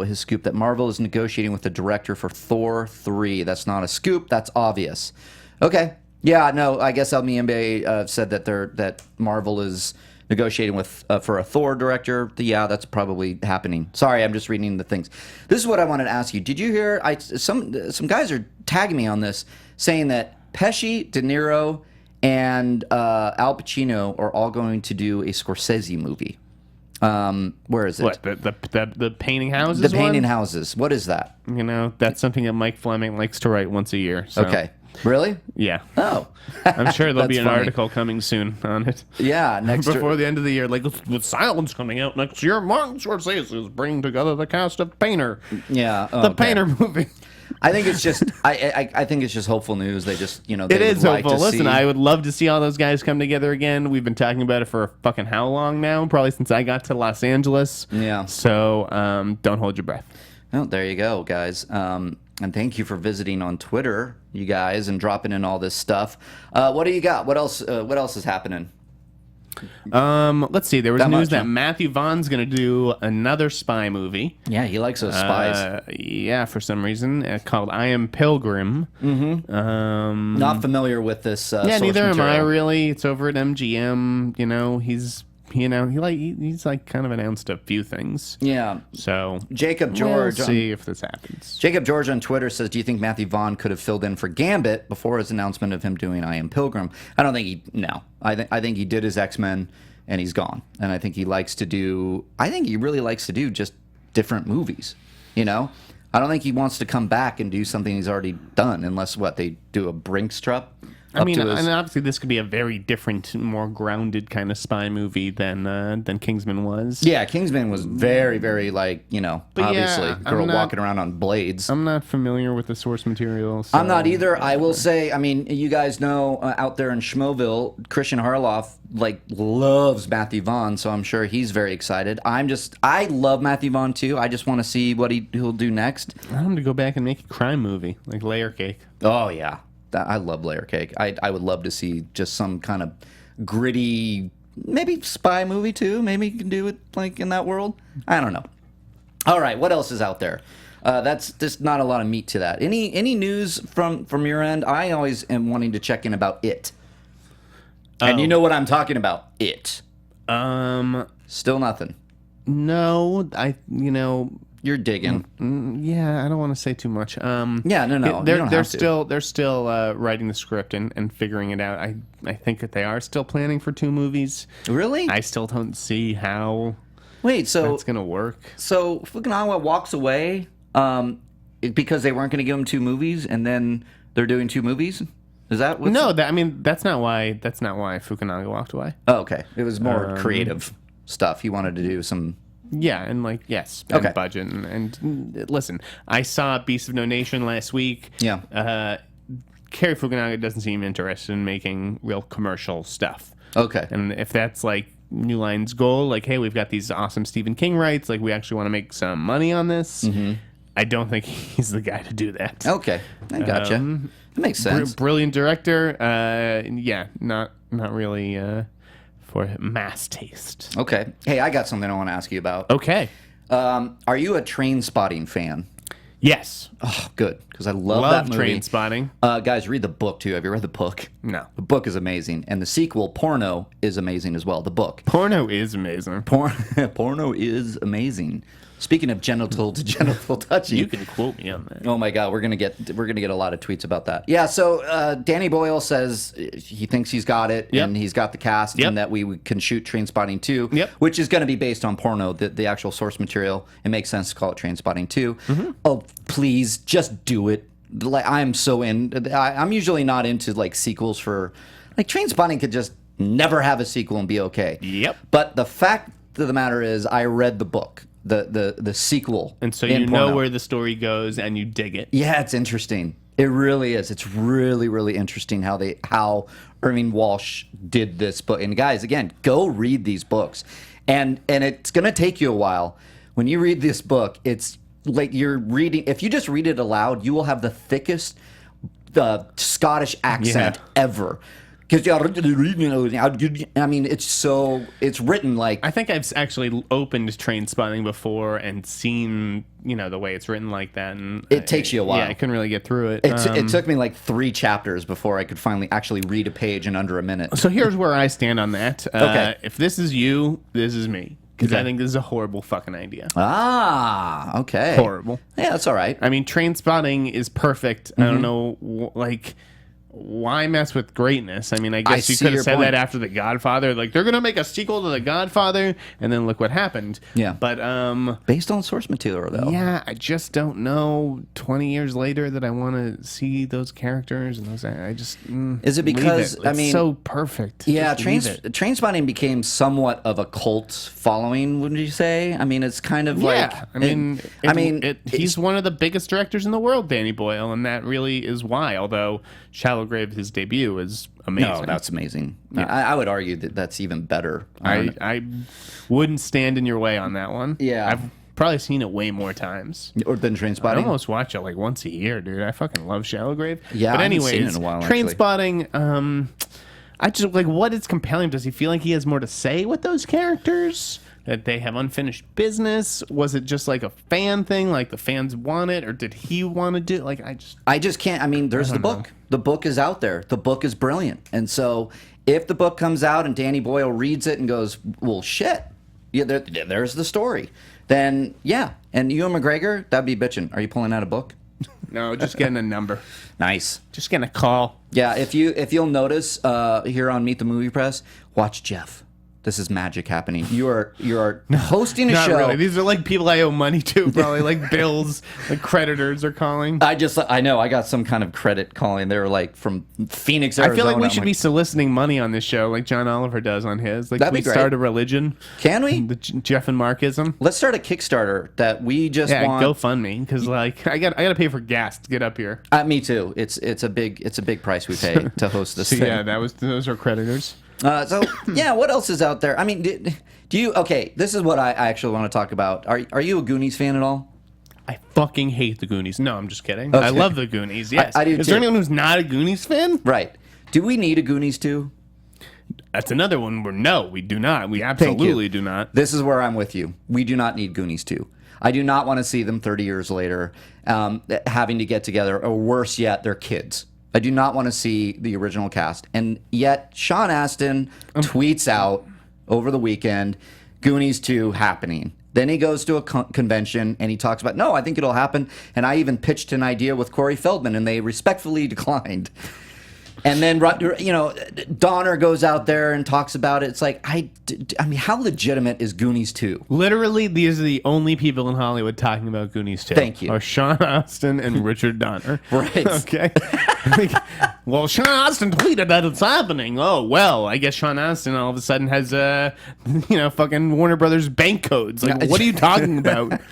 His scoop that Marvel is negotiating with the director for Thor 3. That's not a scoop. That's obvious. Okay. Yeah. No. I guess El Miembe said that Marvel is negotiating with for a Thor director. Yeah, that's probably happening. Sorry, I'm just reading the things. This is what I wanted to ask you. Did you hear? Some guys are tagging me on this, saying that Pesci, De Niro, and Al Pacino are all going to do a Scorsese movie. Where is it? What, the painting houses? The painting houses. What is that? You know, that's something that Mike Fleming likes to write once a year. So. Okay. Really? Yeah. Oh. I'm sure there'll be an funny. article coming soon on it. Yeah, before the end of the year. Like, with Silence coming out next year, Martin Scorsese is bringing together the cast of Painter. Yeah. The Painter movie. I think it's just I think it's just hopeful news. They just, you know, they it is like hopeful. to Listen, see... I would love to see all those guys come together again. We've been talking about it for fucking how long now? Probably since I got to Los Angeles. Yeah. So don't hold your breath. Oh, there you go, guys. And thank you for visiting on Twitter, you guys, and dropping in all this stuff. What do you got? What else is happening? Let's see. There was news that Matthew Vaughn's going to do another spy movie. Yeah, he likes those spies. Yeah, for some reason, called I Am Pilgrim. Mm-hmm. Not familiar with this. Yeah, neither material. am I really. It's over at MGM. You know, he's kind of announced a few things. Yeah. So Jacob George. We'll see if this happens. Jacob George on Twitter says, "Do you think Matthew Vaughn could have filled in for Gambit before his announcement of him doing I Am Pilgrim?" I don't think he. No, I think he did his X-Men and he's gone. And I think he likes to do. I think he really likes to do just different movies. You know, I don't think he wants to come back and do something he's already done, unless they do a Brinkstrup. I mean, and obviously this could be a very different, more grounded kind of spy movie than Kingsman was. Yeah, Kingsman was very, very obviously girl walking around on blades. I'm not familiar with the source material. So. I'm not either. I will say, I mean, you guys know out there in Schmoville, Christian Harloff loves Matthew Vaughn, so I'm sure he's very excited. I love Matthew Vaughn too. I just want to see what he'll do next. I want him to go back and make a crime movie like Layer Cake. Oh yeah. I love Layer Cake. I would love to see just some kind of gritty, maybe spy movie too. Maybe you can do it like in that world. I don't know. All right, what else is out there? That's just not a lot of meat to that. Any news from your end? I always am wanting to check in about It. And you know what I'm talking about? It. Still nothing. No, You're digging. Yeah, I don't want to say too much. Yeah, no. They're still writing the script and figuring it out. I think that they are still planning for 2 movies. Really? I still don't see how. Wait, so that's gonna work. So Fukunaga walks away because they weren't going to give him 2 movies, and then they're doing 2 movies. Is that what's... No? That's not why Fukunaga walked away. Oh, okay. It was more creative stuff. He wanted to do some. Yeah, and budget and listen, I saw Beast of No Nation last week. Yeah. Cary Fukunaga doesn't seem interested in making real commercial stuff. Okay. And if that's New Line's goal, hey, we've got these awesome Stephen King rights, we actually want to make some money on this. Mm-hmm. I don't think he's the guy to do that. Okay, I gotcha. That makes sense. Brilliant director. Yeah, not really. For mass taste. Okay. Hey, I got something I want to ask you about. Okay. Are you a Trainspotting fan? Yes. Oh, good. Because I love that movie. Trainspotting. Guys, read the book, too. Have you read the book? No. The book is amazing. And the sequel, Porno, is amazing as well. The book. Porno is amazing. Porno is amazing. Speaking of genital to genital touching, you can quote me on that. Oh my God, we're gonna get a lot of tweets about that. Yeah, so Danny Boyle says he thinks he's got it, and he's got the cast, and that we can shoot Trainspotting 2, which is going to be based on Porno, the actual source material. It makes sense to call it Trainspotting 2. Mm-hmm. Oh, please, just do it. I'm so in. I'm usually not into sequels for Trainspotting could just never have a sequel and be okay. Yep. But the fact of the matter is, I read the book. the sequel. And so in you know porno. where the story goes and you dig it. Yeah, it's interesting. It really is. It's really, really interesting how Irving Walsh did this book. And guys, again, go read these books. And it's going to take you a while. When you read this book, it's like you're reading, if you just read it aloud, you will have the thickest Scottish accent ever. Because I mean, it's written like. I think I've actually opened Trainspotting before and seen, the way it's written like that. And it takes you a while. Yeah, I couldn't really get through it. It took me like 3 chapters before I could finally actually read a page in under a minute. So here's where I stand on that. Okay. If this is you, this is me. Because I think this is a horrible fucking idea. Ah, okay. Horrible. Yeah, that's all right. I mean, Trainspotting is perfect. I don't know, why mess with greatness? I mean, I guess you see could have your said point. that after The Godfather. Like, they're going to make a sequel to The Godfather, and then look what happened. Yeah. But, Based on source material, though. yeah, I just don't know 20 years later that I want to see those characters and those. I just. Is it because, leave it. It's so perfect. Yeah, Just leave it. Trainspotting became somewhat of a cult following, wouldn't you say? I mean, it's kind of like. Yeah, he's one of the biggest directors in the world, Danny Boyle, and that really is why. Although Shallow Grave, his debut, is amazing. No, that's amazing. Yeah. I would argue that that's even better. I wouldn't stand in your way on that one. Yeah. I've probably seen it way more times. Or than Trainspotting. I almost watch it like once a year, dude. I fucking love Shallow Grave. Yeah, but I haven't anyways, seen it in a while, actually. Trainspotting. I just like what is compelling. Does he feel like he has more to say with those characters? That they have unfinished business? Was it just like a fan thing, like the fans want it, or did he want to do it? Like I just can't. I mean, there's the book. The book is out there. The book is brilliant. And so if the book comes out and Danny Boyle reads it and goes, well, shit, yeah, there's the story, then yeah. And Ewan McGregor, that'd be bitching. Are you pulling out a book? No, just getting a number. Nice. Just getting a call. Yeah, if you'll notice here on Meet the Movie Press, watch Jeff. This is magic happening. You are hosting a Not show. really. These are like people I owe money to, probably like bills, like creditors are calling. I know I got some kind of credit calling. They were like from Phoenix, Arizona. I feel like we I'm should be soliciting money on this show, like John Oliver does on his. Like, That'd we be great. start a religion. Can we? The Jeff and Markism. Let's start a Kickstarter that we just Yeah, want. GoFundMe, because like I got to pay for gas to get up here. Me too. It's a big price we pay to host this So thing. yeah, those are creditors. So yeah, what else is out there? I mean, do you? Okay, this is what I actually want to talk about. Are you a Goonies fan at all? I fucking hate the Goonies. No, I'm just kidding. Okay. I love the Goonies. Yes. I do Is there too. anyone who's not a Goonies fan? Right. Do we need a Goonies 2? That's another one where no, we do not. We absolutely do not. This is where I'm with you. We do not need Goonies 2. I do not want to see them 30 years later having to get together, or worse yet, their kids. I do not want to see the original cast. And yet, Sean Astin tweets out over the weekend, Goonies 2 happening. Then he goes to a convention and he talks about, no, I think it'll happen. And I even pitched an idea with Corey Feldman and they respectfully declined. And then, Donner goes out there and talks about it. It's like, I mean, how legitimate is Goonies 2? Literally, these are the only people in Hollywood talking about Goonies 2. Thank you. Are Sean Astin and Richard Donner. Right. Okay. Well, Sean Astin tweeted that it's happening. Oh, well, I guess Sean Astin all of a sudden has, fucking Warner Brothers bank codes. Like, what are you talking about?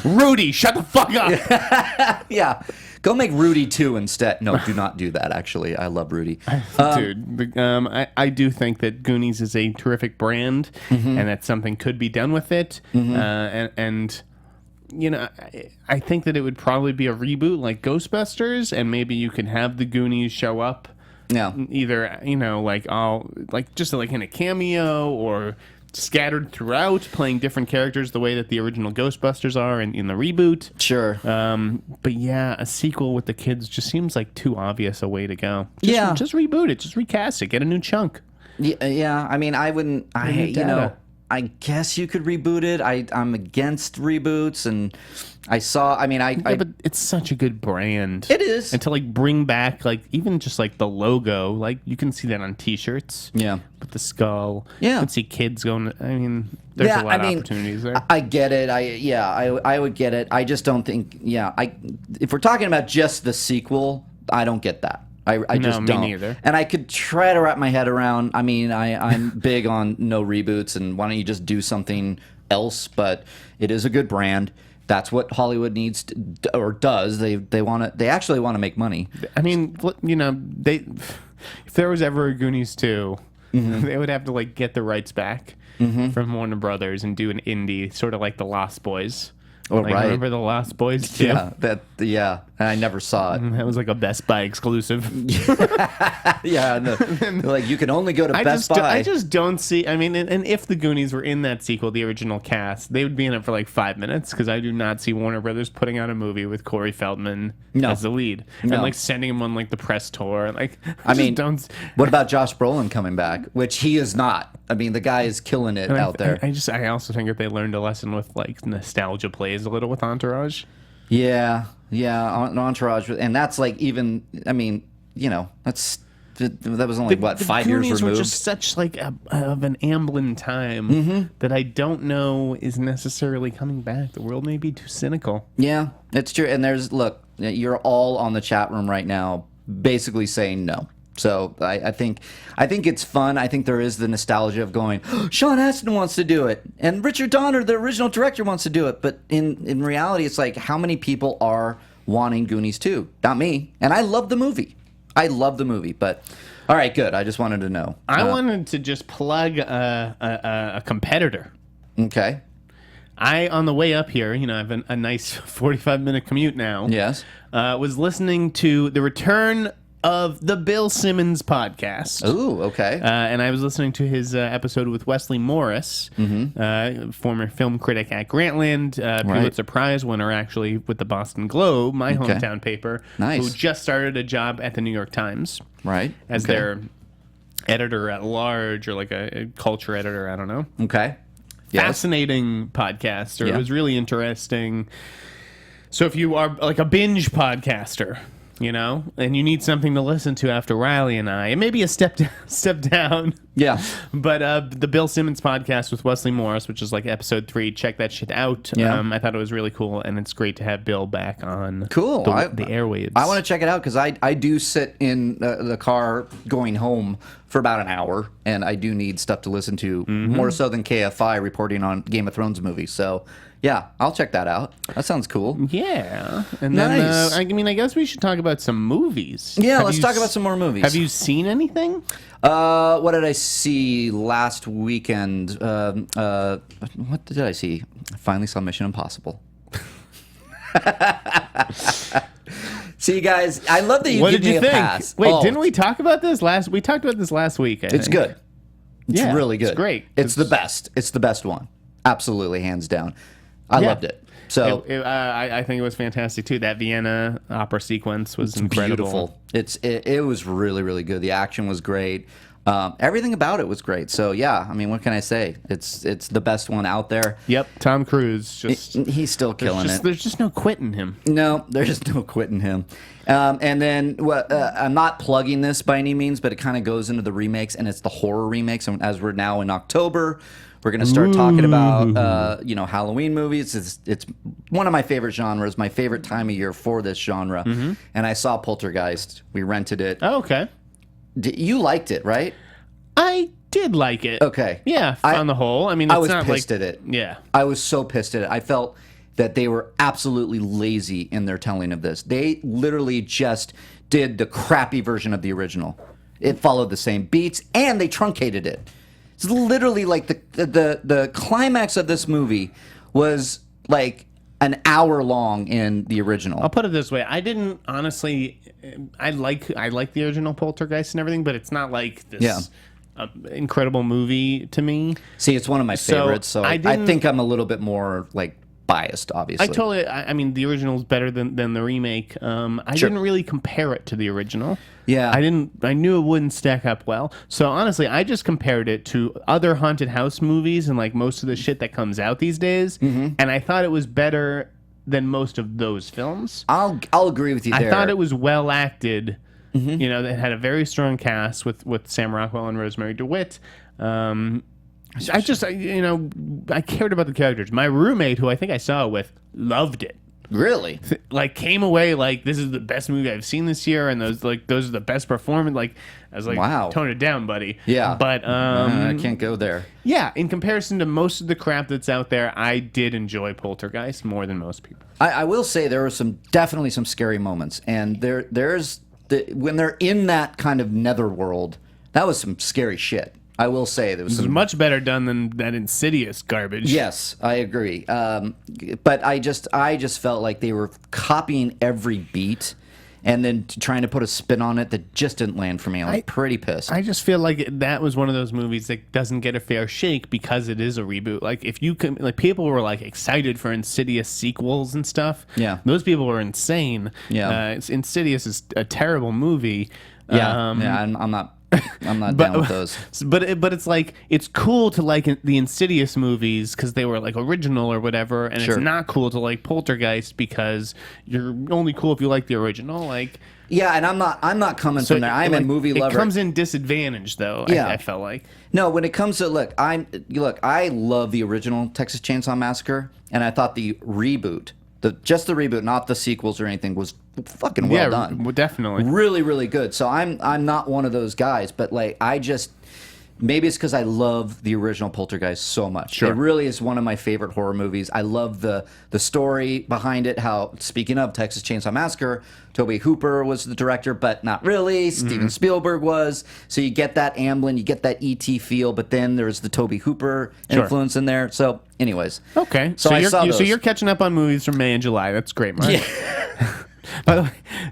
Rudy, shut the fuck up. Yeah. Go make Rudy 2 instead. No, do not do that, actually. I love Rudy. Dude, I do think that Goonies is a terrific brand and that something could be done with it. And I think that it would probably be a reboot like Ghostbusters, and maybe you can have the Goonies show up. Yeah. Either, just like in a cameo or scattered throughout, playing different characters the way that the original Ghostbusters are in the reboot. Sure. But yeah, a sequel with the kids just seems like too obvious a way to go. Just reboot it. Just recast it. Get a new chunk. Yeah. I mean, I wouldn't. I guess you could reboot it. I'm against reboots, and but it's such a good brand. It is. And to bring back even just the logo, you can see that on T-shirts. Yeah. With the skull. Yeah. You can see kids going. I mean, there's a lot of opportunities there. I get it. I would get it. I just don't think. Yeah. If we're talking about just the sequel, I don't get that. I just me don't. neither. And I could try to wrap my head around. I mean, I'm big on no reboots, and why don't you just do something else? But it is a good brand. That's what Hollywood needs to, or does. They want to. They actually want to make money. I mean, you know, if there was ever a Goonies 2, they would have to like get the rights back from Warner Brothers and do an indie, sort of like the Lost Boys. Oh, like, right. Remember the Lost Boys too? Yeah. I never saw it. That was like a Best Buy exclusive. Yeah, like you can only go to Best Buy. I just don't see. I mean, and if the Goonies were in that sequel, the original cast, they would be in it for like 5 minutes because I do not see Warner Brothers putting out a movie with Corey Feldman as the lead and like sending him on like the press tour. Like, don't. What about Josh Brolin coming back? Which he is not. I mean, the guy is killing it out there. I also think that they learned a lesson with like nostalgia plays a little with Entourage. Yeah, Entourage, and that's like even. I mean, you know, that was only what 5 years Goonies removed. were just such like of an Amblin time that I don't know is necessarily coming back. The world may be too cynical. Yeah, it's true. And look, you're all on the chat room right now, basically saying no. So I think it's fun. I think there is the nostalgia of going, oh, Sean Astin wants to do it, and Richard Donner, the original director, wants to do it. But in reality, it's like, how many people are wanting Goonies 2? Not me. And I love the movie. But all right, good. I just wanted to know. I wanted to just plug a competitor. Okay. On the way up here, you know, I have a nice 45-minute commute now. Yes. Was listening to the return of the Bill Simmons podcast. Ooh, okay. And I was listening to his episode with Wesley Morris, former film critic at Grantland, Pulitzer Prize winner actually with the Boston Globe, my hometown paper, nice. who just started a job at the New York Times. Right. As their editor at large, or like a culture editor, I don't know. Okay. Yes. Fascinating podcaster. It was really interesting. So if you are like a binge podcaster, you know, and you need something to listen to after Riley and I, it may be a step down. Yeah. But the Bill Simmons podcast with Wesley Morris, which is like episode 3, check that shit out. Yeah. I thought it was really cool, and it's great to have Bill back on the airwaves. I want to check it out because I do sit in the car going home for about an hour, and I do need stuff to listen to, more so than KFI reporting on Game of Thrones movies. So, yeah, I'll check that out. That sounds cool. Yeah. And nice. then, I guess we should talk about some movies. Yeah, let's talk about some more movies. Have you seen anything? What did I see last weekend? What did I see? I finally saw Mission Impossible. See, guys, I love that you give me a pass. Wait, didn't we talk about this last? We talked about this last week. It's good. It's really good. It's great. It's the best. It's the best one. Absolutely, hands down. I loved it. So I think it was fantastic too. That Vienna opera sequence was incredible. Beautiful. It was really, really good. The action was great. Everything about it was great. So yeah, I mean, what can I say? It's the best one out there. Yep, Tom Cruise he's still killing it. There's just no quitting him. No, there's no quitting him. And then I'm not plugging this by any means, but it kind of goes into the remakes, and it's the horror remakes. And as we're now in October, we're going to start talking about Halloween movies. It's one of my favorite genres, my favorite time of year for this genre. And I saw Poltergeist. We rented it. Oh, okay. You liked it, right? I did like it. Okay. Yeah, on the whole. I mean, it's I was not pissed like, at it. Yeah. I was so pissed at it. I felt that they were absolutely lazy in their telling of this. They literally just did the crappy version of the original. It followed the same beats, and they truncated it. It's literally like the climax of this movie was like an hour long in the original. I'll put it this way: I didn't honestly. I like the original Poltergeist and everything, but it's not like this incredible movie to me. See, it's one of my favorites, so I think I'm a little bit more like biased, obviously. I mean, the original is better than the remake. I didn't really compare it to the original. Yeah. I knew it wouldn't stack up well. So honestly, I just compared it to other haunted house movies and like most of the shit that comes out these days. And I thought it was better than most of those films. I'll agree with you there. I thought it was well acted. You know, it had a very strong cast with Sam Rockwell and Rosemary DeWitt. I cared about the characters. My roommate, who I think I saw it with, loved it. Really? Like came away like this is the best movie I've seen this year, and those are the best performance. Like I was like, wow, tone it down, buddy. Yeah, but I can't go there. Yeah, in comparison to most of the crap that's out there, I did enjoy Poltergeist more than most people. I will say there were definitely some scary moments, and when they're in that kind of netherworld, that was some scary shit. I will say there was some much better done than that Insidious garbage. Yes, I agree. But I just felt like they were copying every beat and then trying to put a spin on it that just didn't land for me. I was pretty pissed. I just feel like that was one of those movies that doesn't get a fair shake because it is a reboot. Like if you can, like people were like excited for Insidious sequels and stuff. Yeah, those people were insane. Yeah, Insidious is a terrible movie. Yeah, I'm not. I'm not down with those. But it's like it's cool to like the Insidious movies because they were like original or whatever, and Sure. it's not cool to like Poltergeist because you're only cool if you like the original. Like yeah, and I'm not coming from there. I'm a movie lover. It comes in disadvantaged though. Yeah. I felt like no. When it comes to I love the original Texas Chainsaw Massacre, and I thought the reboot. Just the reboot, not the sequels or anything, was fucking well done. Definitely. Really, really good. So I'm not one of those guys, but like maybe it's because I love the original Poltergeist so much. Sure. It really is one of my favorite horror movies. I love the story behind it. How, speaking of Texas Chainsaw Massacre, Tobe Hooper was the director, but not really. Steven Spielberg was. So you get that Amblin, you get that E.T. feel, but then there's the Tobe Hooper influence in there. So, anyways. Okay. So you're catching up on movies from May and July. That's great, Mark. Yeah. By the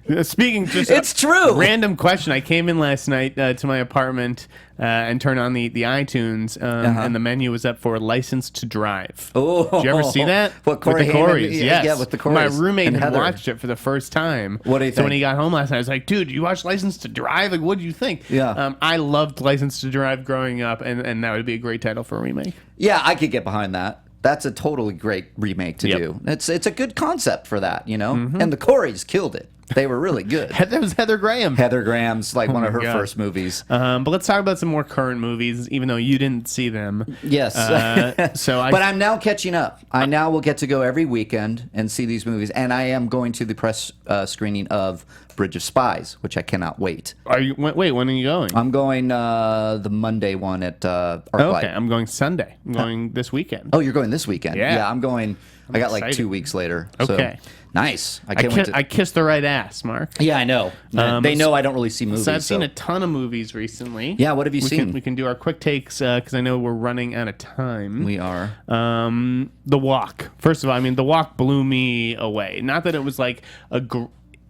way, speaking just it's true. Random question. I came in last night to my apartment and turned on the iTunes, and the menu was up for License to Drive. Oh, did you ever see that? What, Corey with the Corys? Haim? Yes. Yeah, with the Corys. My roommate and had Heather. watched it for the first time. What do you think? So when he got home last night, I was like, "Dude, you watched License to Drive? Like, what do you think?" Yeah. I loved License to Drive growing up, and that would be a great title for a remake. Yeah, I could get behind that. That's a totally great remake to do. It's a good concept for that, you know. And the Corys killed it. They were really good. That was Heather Graham. Heather Graham's like one of her God. first movies. But let's talk about some more current movies, even though you didn't see them. Yes. But I'm now catching up. I now will get to go every weekend and see these movies, and I am going to the press screening of Bridge of Spies, which I cannot wait. Wait, when are you going? I'm going the Monday one at ArcLight. Okay, I'm going Sunday. I'm going this weekend. Oh, you're going this weekend? Yeah. I'm going. I got like excited. 2 weeks later. Okay. So, nice. I can't wait to. I kissed the right ass, Mark. Yeah, I know. They know I don't really see movies. So I've seen a ton of movies recently. Yeah, what have you seen? We can do our quick takes because I know we're running out of time. We are. The Walk. First of all, I mean, The Walk blew me away. Not that it was like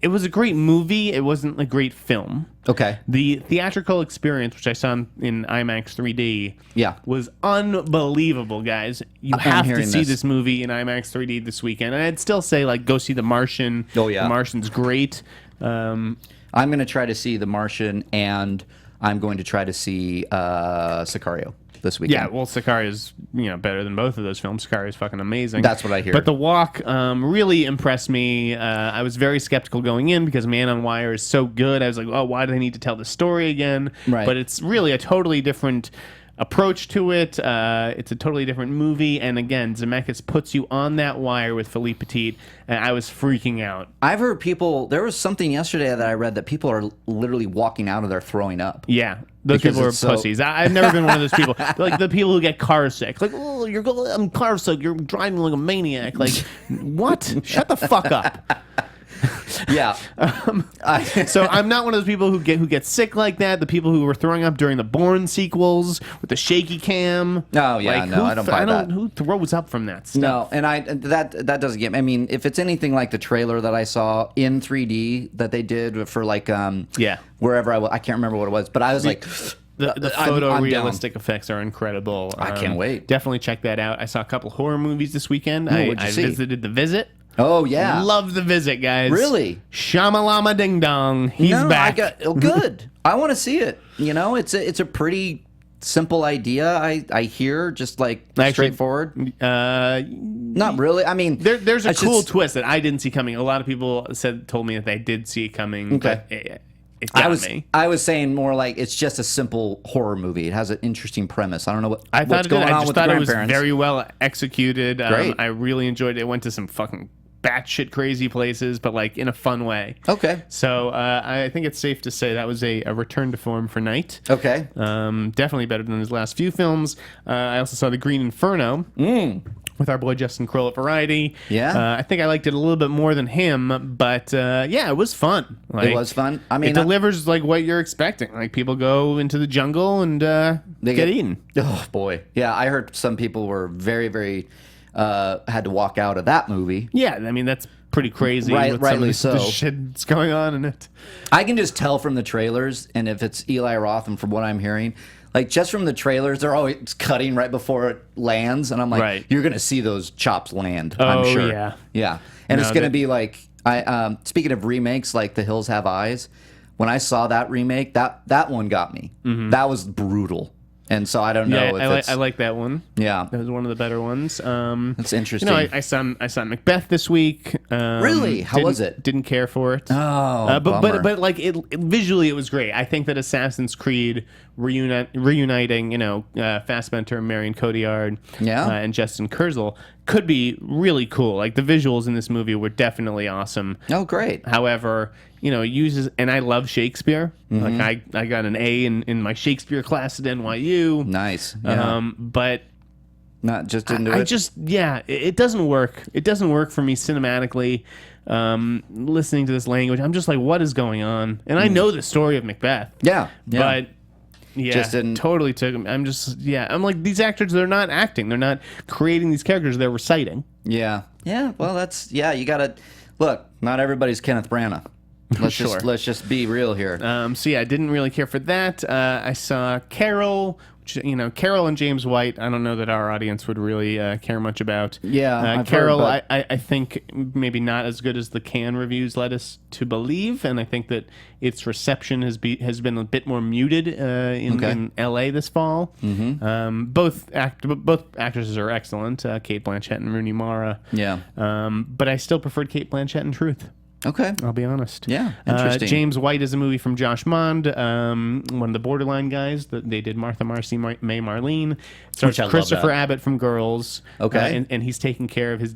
it was a great movie. It wasn't a great film. Okay. The theatrical experience, which I saw in IMAX 3D, was unbelievable, guys. You have to see this movie in IMAX 3D this weekend. And I'd still say, like, go see The Martian. Oh, yeah. The Martian's great. I'm going to try to see The Martian, and I'm going to try to see Sicario this weekend. Yeah, well, Sicaria's better than both of those films. Sicaria's fucking amazing. That's what I hear. But The Walk really impressed me. I was very skeptical going in because Man on Wire is so good. I was like, oh, why do they need to tell the story again? Right. But it's really a totally different approach to it. It's a totally different movie. And again, Zemeckis puts you on that wire with Philippe Petit, and I was freaking out. I've heard there was something yesterday that I read that people are literally walking out of there throwing up. Yeah. Those Because people are it's pussies. I've never been one of those people. Like the people who get car sick. Like, oh, I'm car sick. You're driving like a maniac. Like, what? Shut the fuck up. Yeah. So I'm not one of those people who get sick like that. The people who were throwing up during the Bourne sequels with the shaky cam. Oh yeah, like, no, I don't buy that. Who throws up from that stuff? No, and that doesn't get me. I mean, if it's anything like the trailer that I saw in 3D that they did for like wherever I can't remember what it was, but I was like. The I'm photorealistic effects are incredible. I can't wait. Definitely check that out. I saw a couple horror movies this weekend. What'd you I see? visited The Visit. Oh yeah, Love The Visit, guys. Really? Shamalama Ding Dong. He's back. Good. I want to see it. It's a pretty simple idea. I hear just like straightforward. Not really. I mean, there's a cool twist that I didn't see coming. A lot of people told me that they did see it coming. Okay. But it got me. I was saying more like it's just a simple horror movie. It has an interesting premise. I don't know what's going on with the I just thought it was grandparents. very well executed. Great. I really enjoyed it. It went to some fucking batshit crazy places, but like in a fun way. Okay. So I think it's safe to say that was a return to form for Knight. Okay. Definitely better than his last few films. I also saw The Green Inferno. With our boy Justin Kroll at Variety. Yeah. I think I liked it a little bit more than him, but yeah, it was fun. Like, It was fun. I mean, it delivers like what you're expecting. Like people go into the jungle and they get eaten. Oh boy. Yeah, I heard some people were very, very had to walk out of that movie. Yeah, I mean that's pretty crazy. Rightly with some of so. the shit that's going on in it. I can just tell from the trailers, and if it's Eli Roth, and from what I'm hearing, like just from the trailers, they're always cutting right before it lands, and I'm like, Right. you're gonna see those chops land. Oh, I'm sure. yeah. And No, it's gonna be like speaking of remakes, like The Hills Have Eyes. When I saw that remake, that one got me. That was brutal, and so I don't know if it's I like that one. yeah. That was one of the better ones. That's interesting. You know, I saw Macbeth this week. Really? How was it? Didn't care for it. Oh, but bummer. like visually, it was great. I think that Assassin's Creed reuniting, Fassbender, Marion Cotillard, and Justin Kurzel could be really cool. Like the visuals in this movie were definitely awesome. Oh, great. However, uses, and I love Shakespeare. Like I got an A in my Shakespeare class at NYU. Nice. Yeah. But Not just into I it. just, it doesn't work. It doesn't work for me cinematically. Listening to this language, I'm just like, what is going on? And I know the story of Macbeth. Yeah. But yeah, Just didn't- totally took him. I'm like, these actors, they're not acting. They're not creating these characters. They're reciting. Yeah. Yeah. Well, you gotta look. Not everybody's Kenneth Branagh. Sure. Let's just be real here. So yeah, I didn't really care for that. I saw Carol. Carol and James White, I don't know that our audience would really care much about. Yeah, I've Carol, heard, I think maybe not as good as the Cannes reviews led us to believe, and I think that its reception has been a bit more muted in L.A. this fall. Both actresses are excellent, Cate Blanchett and Rooney Mara. Yeah. But I still preferred Cate Blanchett in Truth. Okay. I'll be honest. Yeah, interesting. James White is a movie from Josh Mond, one of the Borderline guys. They did Martha, Marcy, May, Marlene. Stars I love Christopher that. Abbott from Girls. Okay. And he's taking care of his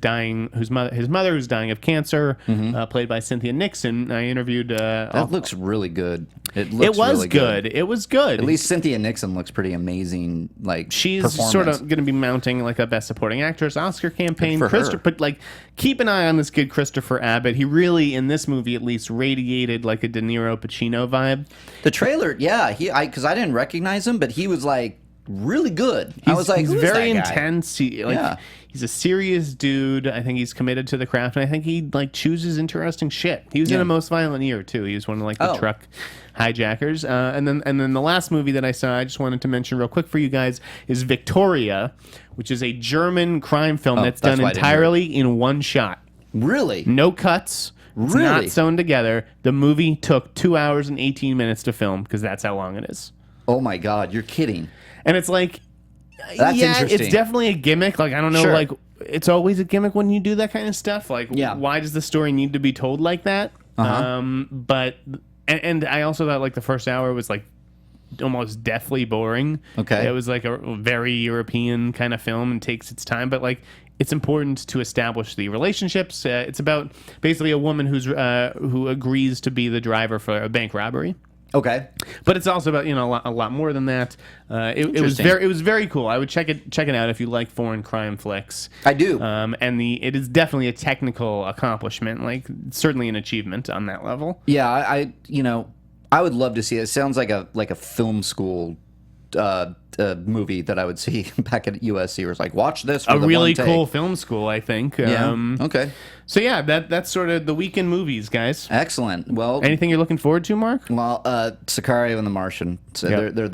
mother who's dying of cancer, played by Cynthia Nixon. I interviewed. That looks really good. It was really good. It was good. At least Cynthia Nixon looks pretty amazing. Like she's performance. sort of going to be mounting like a Best Supporting Actress Oscar campaign. Good for her. But like, keep an eye on this kid Christopher Abbott. He really, in this movie at least, radiated like a De Niro Pacino vibe. The trailer, yeah. Because I didn't recognize him, but he was like really good. I was like, he's who is very that guy? intense. He's a serious dude. I think he's committed to the craft, and I think he like chooses interesting shit. He was in A Most Violent Year too. He was one of like the truck hijackers. And then the last movie that I saw, I just wanted to mention real quick for you guys, is Victoria, which is a German crime film that's done why I didn't hear entirely in one shot. Really? No cuts. It's Really? not sewn together. The movie took 2 hours and 18 minutes to film because that's how long it is. Oh my God, you're kidding. And it's like, That's yeah, interesting. it's definitely a gimmick. Like, I don't know, Sure. like, it's always a gimmick when you do that kind of stuff. Like, Yeah. why does the story need to be told like that? But I also thought, like, the first hour was, like, almost deathly boring. Okay. It was, like, a very European kind of film and takes its time. But, like, it's important to establish the relationships. It's about basically a woman who agrees to be the driver for a bank robbery. Okay. But it's also about a lot more than that. It was very cool. I would check it out if you like foreign crime flicks. I do. And it is definitely a technical accomplishment, like certainly an achievement on that level. Yeah, I would love to see it. It sounds like a film school movie that I would see back at USC. Where it's like, watch this. For A the really one take. cool film school, I think. Yeah. Okay. So yeah, that's sort of the weekend movies, guys. Excellent. Well, Anything you're looking forward to, Mark? Sicario and The Martian. So Yep. they're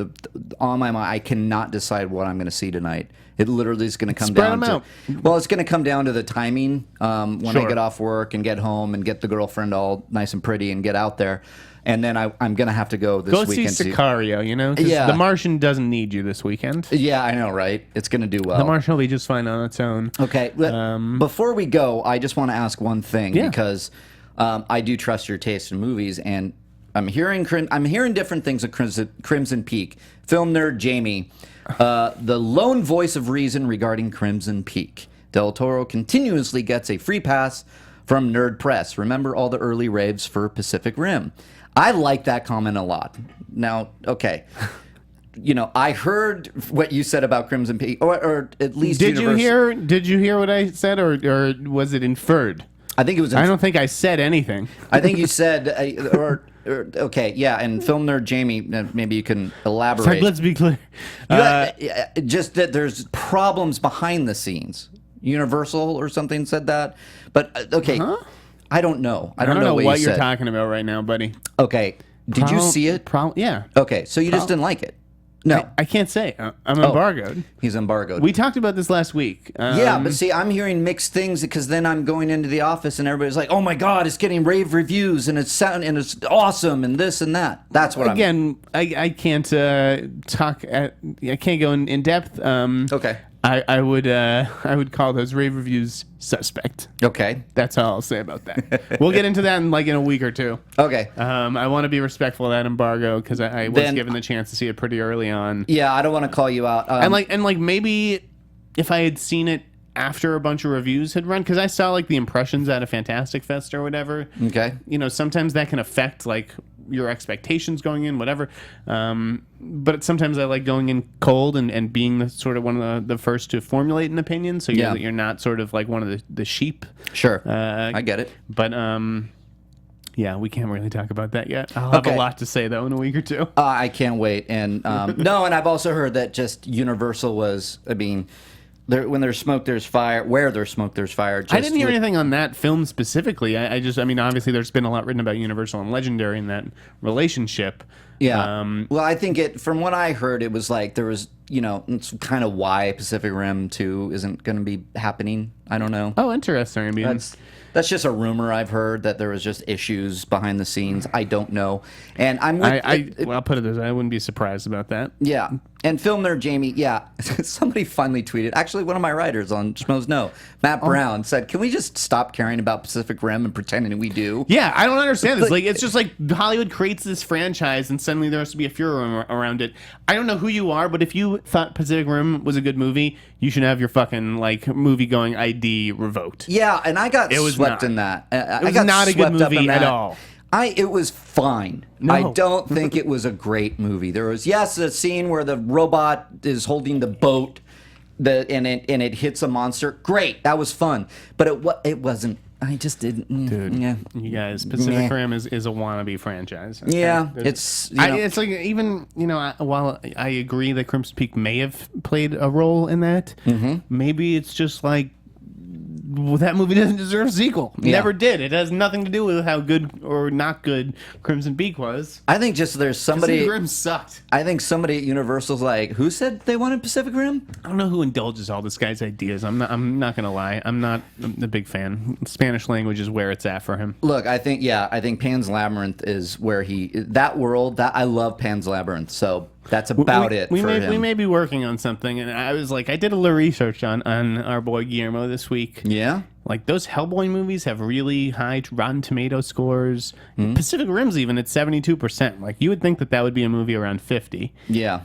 on my mind. I cannot decide what I'm going to see tonight. It literally is going to come Spread down them to. out. Well, it's going to come down to the timing. When I Sure. get off work and get home and get the girlfriend all nice and pretty and get out there, and then I'm going to have to go this Go see weekend. Sicario, 'cause Yeah. The Martian doesn't need you this weekend. Yeah, I know, right? It's going to do well. The Martian will be just fine on its own. Okay, before we go, I just want to ask one thing Yeah. because I do trust your taste in movies, and I'm hearing different things at Crimson Peak. Film nerd Jamie, the lone voice of reason regarding Crimson Peak. Del Toro continuously gets a free pass from Nerd Press. Remember all the early raves for Pacific Rim? I like that comment a lot. Now, okay. I heard what you said about Crimson Peak, or at least Did you hear what I said, or was it inferred? I think it was. I don't think I said anything. I think you said, okay, yeah. And film nerd Jamie, maybe you can elaborate. Sorry, let's be clear. Just that there's problems behind the scenes. Universal or something said that, but okay. I don't know. I don't know what you're talking about right now, buddy. Okay, did you see it? Yeah. Okay, so you just didn't like it. No, I can't say. I'm embargoed. He's embargoed. We talked about this last week. Yeah, but see, I'm hearing mixed things because then I'm going into the office and everybody's like, "Oh my God, it's getting rave reviews and it's awesome and this and that." That's what I can't talk. I can't go in depth. Okay. I would call those rave reviews suspect. Okay. That's all I'll say about that. We'll get into that in a week or two. Okay. I want to be respectful of that embargo because I was given the chance to see it pretty early on. Yeah, I don't want to call you out. And maybe if I had seen it after a bunch of reviews had run, because I saw the impressions at a Fantastic Fest or whatever. Okay. Sometimes that can affect your expectations going in, whatever. But sometimes I like going in cold and being one of the first to formulate an opinion. So you're not sort of one of the sheep. Sure. I get it. But yeah, we can't really talk about that yet. I'll have a lot to say though in a week or two. I can't wait. And no, and I've also heard that just Universal was. I mean. When there's smoke, there's fire. Where there's smoke, there's fire. I didn't hear anything on that film specifically. I mean, obviously, there's been a lot written about Universal and Legendary in that relationship. Yeah. Well, I think from what I heard, it was there was, it's kind of why Pacific Rim 2 isn't going to be happening. I don't know. Oh, interesting. I mean, that's just a rumor I've heard that there was just issues behind the scenes. I don't know. And I'll put it this way. I wouldn't be surprised about that. Yeah. And film nerd Jamie, yeah, somebody finally tweeted. Actually, one of my writers on Schmoes Know, Matt Brown, said, "Can we just stop caring about Pacific Rim and pretending we do?" Yeah, I don't understand this. It's just Hollywood creates this franchise, and suddenly there has to be a furor around it. I don't know who you are, but if you thought Pacific Rim was a good movie, you should have your fucking movie-going ID revoked. Yeah, and I got swept in that. It was not a good movie at all. It was fine. No. I don't think it was a great movie. There was, a scene where the robot is holding the boat, and it hits a monster. Great, that was fun. But it wasn't. I just didn't. Dude, yeah. You guys, Pacific Rim is a wannabe franchise. Okay? Yeah, it's even while I agree that Crimson Peak may have played a role in that, maybe it's just that movie doesn't deserve a sequel. Yeah. Never did. It has nothing to do with how good or not good Crimson Peak was. I think just there's somebody. Pacific Rim sucked. I think somebody at Universal's who said they wanted Pacific Rim? I don't know who indulges all this guy's ideas. I'm not gonna lie. I'm not a big fan. Spanish language is where it's at for him. Look, I think Pan's Labyrinth is where I love Pan's Labyrinth. So that's about it for him. We may be working on something, and I was I did a little research on our boy Guillermo this week. Yeah? Those Hellboy movies have really high Rotten Tomato scores. Pacific Rim's even at 72%. You would think that would be a movie around 50. Yeah.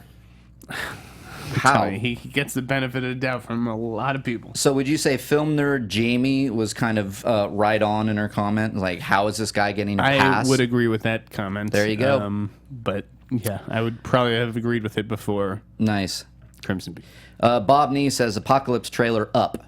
How? He gets the benefit of the doubt from a lot of people. So would you say film nerd Jamie was kind of right on in her comment? How is this guy getting past? I would agree with that comment. There you go. But yeah, I would probably have agreed with it before. Nice. Crimson Peak. Bob Nee says Apocalypse trailer up.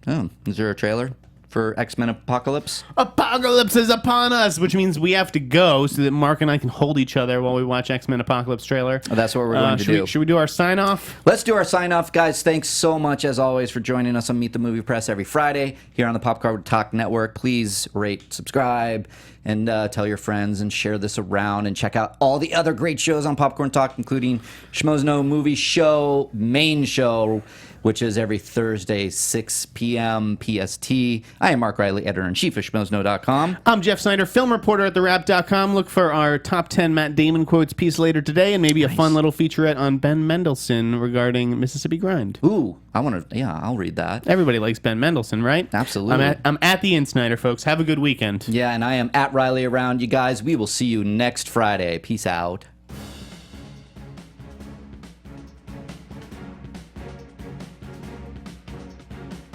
Oh, is there a trailer for X-Men Apocalypse? Apocalypse is upon us, which means we have to go so that Mark and I can hold each other while we watch X-Men Apocalypse trailer. Oh, that's what we're going to do. Should we do our sign-off? Let's do our sign-off, guys. Thanks so much, as always, for joining us on Meet the Movie Press every Friday here on the Popcorn Talk Network. Please rate, subscribe, and tell your friends and share this around, and check out all the other great shows on Popcorn Talk, including Schmoes Know Movie Show, main show, which is every Thursday, 6 p.m. PST. I am Mark Reilly, editor-in-chief of schmoesknow.com. I'm Jeff Sneider, film reporter at TheWrap.com. Look for our top 10 Matt Damon quotes piece later today, and maybe a fun little featurette on Ben Mendelsohn regarding Mississippi Grind. Ooh, I'll read that. Everybody likes Ben Mendelsohn, right? Absolutely. I'm at the Snyder, folks. Have a good weekend. Yeah, and I am at Riley Around. You guys, we will see you next Friday. Peace out.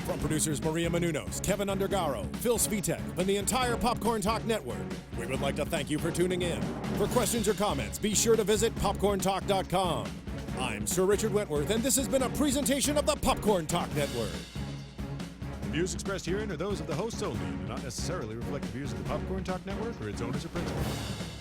For From producers Maria Menounos, Kevin Undergaro, Phil Svitek, and the entire Popcorn Talk Network, we would like to thank you for tuning in. For questions or comments, be sure to visit popcorntalk.com. I'm Sir Richard Wentworth, and this has been a presentation of the Popcorn Talk Network. The views expressed herein are those of the hosts only and do not necessarily reflect the views of the Popcorn Talk Network or its owners or principals.